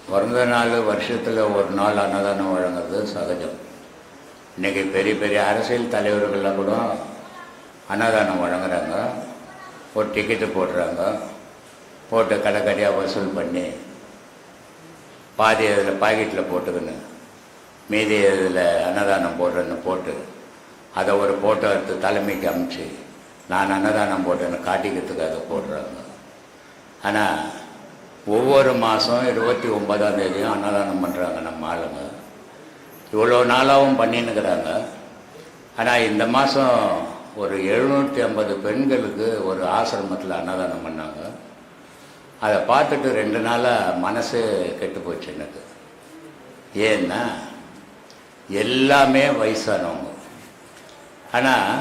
S2: பிறந்த நாள் வருஷத்தில் ஒரு நாள் அன்னதானம் வழங்குறது சகஜம். இன்றைக்கி பெரிய பெரிய அரசியல் தலைவர்கள்லாம் கூட அன்னதானம் வழங்குறாங்க. ஒரு டிக்கெட்டு போடுறாங்க, போட்டு கடைக்கடையாக வசூல் பண்ணி பாதி அதில் பாக்கெட்டில் போட்டுக்கின்னு மீதி இதில் அன்னதானம் போடுறேன்னு போட்டு அதை ஒரு ஃபோட்டோ எடுத்து தலைமைக்கு அனுப்பிச்சு நான் அன்னதானம் போட்டேன்னு காட்டிக்கிறதுக்கு அதை போடுறாங்க. ஆனால் ஒவ்வொரு மாதம் 29ஆம் தேதியும் அன்னதானம் பண்ணுறாங்க நம்ம ஆளுங்க. இவ்வளோ நாளாகவும் பண்ணின்னுக்கிறாங்க. ஆனால் இந்த மாதம் ஒரு 750 பெண்களுக்கு ஒரு ஆசிரமத்தில் அன்னதானம் பண்ணாங்க. அதை பார்த்துட்டு 2 நாளாக மனசு கெட்டு போச்சு எனக்கு. ஏன்னா எல்லாமே வயசானவங்க. ஆனால்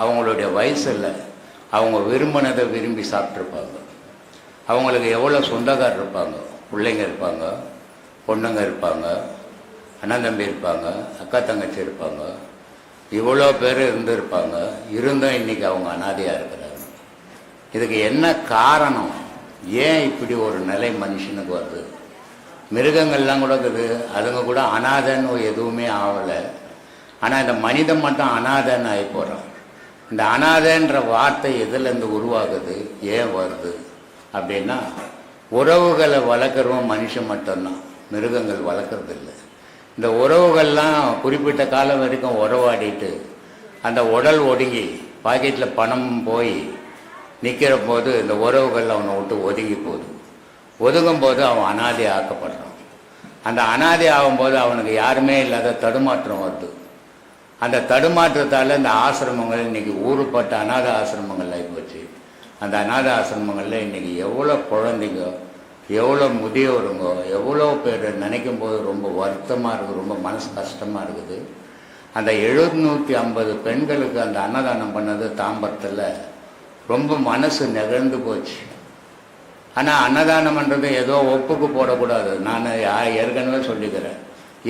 S2: அவங்களுடைய வயசில் அவங்க விரும்பினதை விரும்பி சாப்பிட்ருப்பாங்க. அவங்களுக்கு எவ்வளோ சொந்தக்காரர் இருப்பாங்க, பிள்ளைங்க இருப்பாங்க, பொண்ணுங்க இருப்பாங்க, அண்ணன் தம்பி இருப்பாங்க, அக்கா தங்கச்சி இருப்பாங்க, இவ்வளோ பேர் இருந்திருப்பாங்க. இருந்தும் இன்றைக்கி அவங்க அனாதையாக இருக்கிறாங்க. இதுக்கு என்ன காரணம்? ஏன் இப்படி ஒரு நிலை மனுஷனுக்கு வருது? மிருகங்கள்லாம் கூட இருக்குது, அதுங்க கூட அனாதைன்னு எதுவுமே ஆகலை. ஆனால் இந்த மனிதன் மட்டும் அனாதைன்னு ஆகி போகிறான். இந்த அனாதைன்ற வார்த்தை எதுலேருந்து உருவாகுது, ஏன் வருது அப்படின்னா, உறவுகளை வளர்க்குறவன் மனுஷன் மட்டும்தான், மிருகங்கள் வளர்க்குறதில்லை. இந்த உறவுகள்லாம் குறிப்பிட்ட காலம் வரைக்கும் உறவாடிட்டு அந்த உடல் ஒடுங்கி பாக்கெட்டில் பணம் போய் நிற்கிற போது இந்த உறவுகள் அவனை விட்டு ஒதுங்கி போகுது. ஒதுங்கும் போது அவன் அனாதை ஆக்கப்படுறான். அந்த அனாதை ஆகும்போது அவனுக்கு யாருமே இல்லாத தடுமாற்றம் வருது. அந்த தடுமாற்றத்தால் இந்த ஆசிரமங்கள் இன்றைக்கி ஊருப்பட்ட அநாத ஆசிரமங்கள் ஆகிப்போச்சு. அந்த அநாத ஆசிரமங்களில் இன்றைக்கி எவ்வளோ குழந்தைங்க, எவ்வளோ முதியோருங்க, எவ்வளோ பேர் நினைக்கும் போது ரொம்ப வருத்தமாக இருக்குது, ரொம்ப மனசு கஷ்டமாக இருக்குது. அந்த 750 பெண்களுக்கு அந்த அன்னதானம் பண்ணது தாம்பரத்தில் ரொம்ப மனசு நெகிழ்ந்து போச்சு. ஆனால் அன்னதானம் பண்ணுறது ஏதோ ஒப்புக்கு போடக்கூடாது. நான் ஏற்கனவே சொல்லிக்கிறேன்,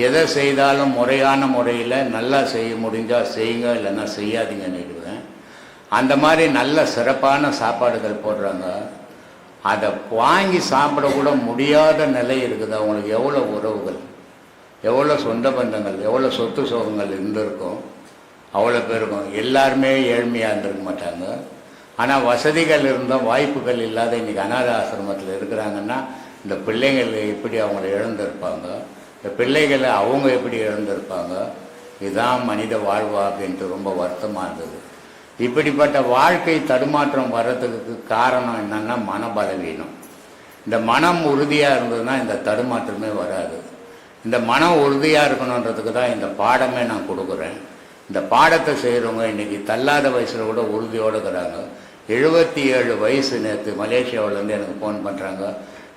S2: எதை செய்தாலும் முறையான முறையில் நல்லா செய்ய முடிஞ்சால் செய்யுங்க, இல்லைன்னா செய்யாதீங்கன்னுடுவேன். அந்த மாதிரி நல்ல சிறப்பான சாப்பாடுகள் போடுறாங்க. அதை வாங்கி சாப்பிடக்கூட முடியாத நிலை இருக்குது. அவங்களுக்கு எவ்வளோ உறவுகள், எவ்வளோ சொந்த பந்தங்கள், எவ்வளோ சொத்து சோகங்கள் இருந்திருக்கும், அவ்வளோ பேருக்கும். எல்லாருமே ஏழ்மையாக இருந்திருக்க மாட்டாங்க. ஆனால் வசதிகள் இருந்தும் வாய்ப்புகள் இல்லாத இன்றைக்கி அநாத ஆசிரமத்தில் இருக்கிறாங்கன்னா இந்த பிள்ளைகள் எப்படி அவங்கள இழந்திருப்பாங்க, இந்த பிள்ளைகளை அவங்க எப்படி இழந்திருப்பாங்க. இதுதான் மனித வாழ்வா அப்படின்ட்டு ரொம்ப வருத்தமாக இருந்தது. இப்படிப்பட்ட வாழ்க்கை தடுமாற்றம் வர்றதுக்கு காரணம் என்னன்னா மனபலவீனம். இந்த மனம் உறுதியாக இருந்ததுன்னா இந்த தடுமாற்றமே வராது. இந்த மனம் உறுதியாக இருக்கணுன்றதுக்கு தான் இந்த பாடமே நான் கொடுக்குறேன். இந்த பாடத்தை செய்கிறவங்க இன்றைக்கி தள்ளாத வயசில் கூட உறுதியோடு இருக்கிறாங்க. 77 வயசு நேற்று மலேசியாவிலேருந்து எனக்கு ஃபோன் பண்ணுறாங்க,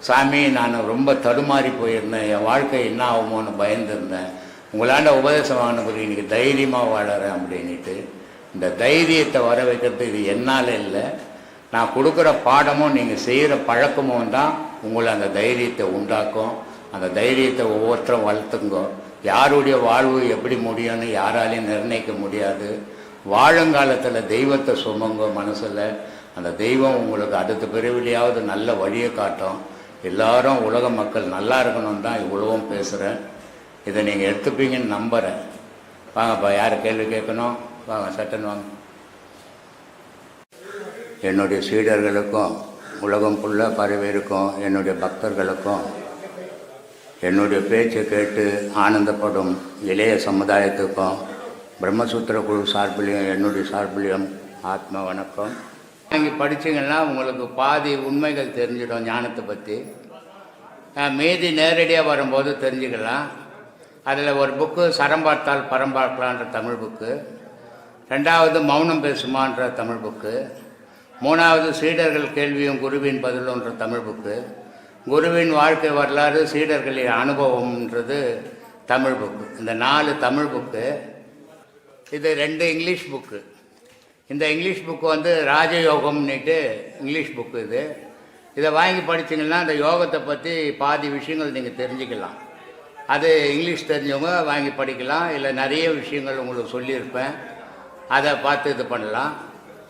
S2: சாமி நான் ரொம்ப தடுமாறி போயிருந்தேன், என் வாழ்க்கை என்ன ஆகுமோன்னு பயந்துருந்தேன், உங்களாண்ட உபதேசம் வாங்கினதுக்கு இன்றைக்கி தைரியமாக வாழறேன் அப்படின்ட்டு. இந்த தைரியத்தை வர வைக்கிறது இது என்னால் இல்லை, நான் கொடுக்குற பாடமும் நீங்கள் செய்கிற பழக்கமும் தான் உங்களை அந்த தைரியத்தை உண்டாக்கும். அந்த தைரியத்தை ஒவ்வொருத்தரும் வளர்த்துங்கோ. யாருடைய வாழ்வு எப்படி முடியும்னு யாராலையும் நிர்ணயிக்க முடியாது. வாழுங்காலத்தில் தெய்வத்தை சுமங்க மனசில். அந்த தெய்வம் உங்களுக்கு அடுத்த பிறவிலையாவது நல்ல வழியை காட்டும். எல்லாரும் உலக மக்கள் நல்லா இருக்கணும்னு தான் இவ்வளவும் பேசுகிறேன். இதை நீங்கள் எடுத்துப்பீங்கன்னு நம்புகிறேன். வாங்கப்பா, யார் கேள்வி கேட்கணும்? வாங்க, சட்டன் வாங்க. என்னுடைய சீடர்களுக்கும் உலகம் ஃபுல்லாக பரவியிருக்கும் என்னுடைய பக்தர்களுக்கும் என்னுடைய பேச்சை கேட்டு ஆனந்தப்படும் இளைய சமுதாயத்துக்கும் பிரம்மசூத்திர குழு சார்பிலையும் என்னுடைய சார்பிலையும் ஆத்ம வணக்கம். நீங்கள் படித்தீங்கன்னா உங்களுக்கு பாதி உண்மைகள் தெரிஞ்சிடும் ஞானத்தை பற்றி. மீதி நேரடியாக வரும்போது தெரிஞ்சுக்கலாம். அதில் ஒரு புக்கு சரம் பார்த்தால் பரம் பார்க்கலான்ற தமிழ் புக்கு, 2வது மௌனம் பேசுமான்ற தமிழ் புக்கு, 3வது சீடர்கள் கேள்வியும் குருவின் பதிலுன்ற தமிழ் புக்கு, குருவின் வாழ்க்கை வரலாறு சீடர்களின் அனுபவம்ன்றது தமிழ் புக்கு. இந்த 4 தமிழ் புக்கு. இது 2 இங்கிலீஷ் புக்கு. இந்த இங்கிலீஷ் புக்கு வந்து ராஜயோகம்னுட்டு இங்கிலீஷ் புக்கு. இதை வாங்கி படிச்சிங்கன்னா அந்த யோகத்தை பற்றி பாதி விஷயங்கள் நீங்கள் தெரிஞ்சுக்கலாம். அது இங்கிலீஷ் தெரிஞ்சவங்க வாங்கி படிக்கலாம். இல்லை நிறைய விஷயங்கள் உங்களுக்கு சொல்லியிருப்பேன், அதை பார்த்து இது பண்ணலாம்.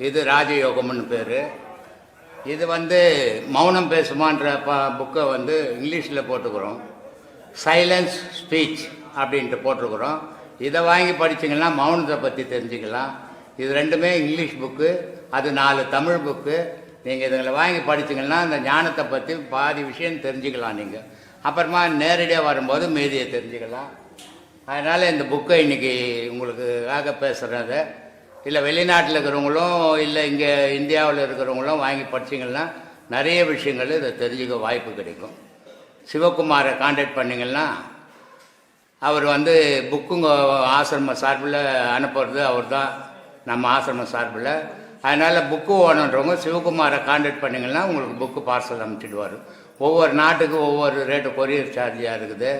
S2: இது ராஜயோகம்னு பேர். இது வந்து மௌனம் பேசுமான்ற புக்கை வந்து இங்கிலீஷில் போட்டுக்கிறோம். சைலன்ஸ் ஸ்பீச் அப்படின்ட்டு போட்டிருக்கிறோம். இதை வாங்கி படிச்சிங்கன்னா மௌனத்தை பற்றி தெரிஞ்சுக்கலாம். இது 2மே இங்கிலீஷ் புக்கு, அது 4 தமிழ் புக்கு. நீங்கள் இதுங்களை வாங்கி படிச்சிங்கன்னா அந்த ஞானத்தை பற்றி பாதி விஷயம் தெரிஞ்சுக்கலாம். நீங்கள் அப்புறமா நேரடியாக வரும்போது மீதியை தெரிஞ்சுக்கலாம். அதனால் இந்த புக்கை இன்றைக்கி உங்களுக்காக பேசுகிறத, இல்லை வெளிநாட்டில் இருக்கிறவங்களும் இல்லை இங்கே இந்தியாவில் இருக்கிறவங்களும் வாங்கி படிச்சிங்கன்னா நிறைய விஷயங்கள் இதை தெரிஞ்சுக்க வாய்ப்பு கிடைக்கும். சிவகுமாரை கான்டாக்ட் பண்ணிங்கன்னா அவர் வந்து புக்குங்க ஆசிரம சார்பில் அனுப்புறது அவர் தான், நம்ம ஆசிரம சார்பில். அதனால் புக்கு ஓனன்றவங்க சிவகுமாரை கான்டாக்ட் பண்ணிங்கன்னா உங்களுக்கு புக்கு பார்சல் அனுப்பிச்சிடுவார். ஒவ்வொரு நாட்டுக்கு ஒவ்வொரு ரேட்டு கொரியர் சார்ஜாக இருக்குது.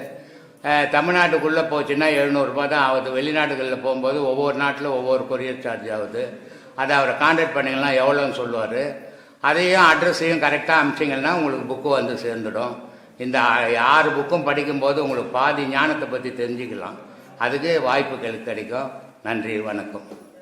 S2: தமிழ்நாட்டுக்குள்ளே போச்சுன்னா 700 தான் ஆகுது. வெளிநாடுகளில் போகும்போது ஒவ்வொரு நாட்டில் ஒவ்வொரு கொரியர் சார்ஜ் ஆகுது. அதை அவரை கான்டாக்ட் பண்ணிங்கன்னா எவ்வளோன்னு சொல்லுவார். அதையும் அட்ரஸையும் கரெக்டாக அனுப்பிச்சிங்கன்னா உங்களுக்கு புக்கு வந்து சேர்ந்துடும். இந்த 6 புக்கும் படிக்கும்போது உங்களுக்கு பாதி ஞானத்தை பற்றி தெரிஞ்சுக்கலாம். அதுக்கு வாய்ப்பு கிடைக்கும். நன்றி, வணக்கம்.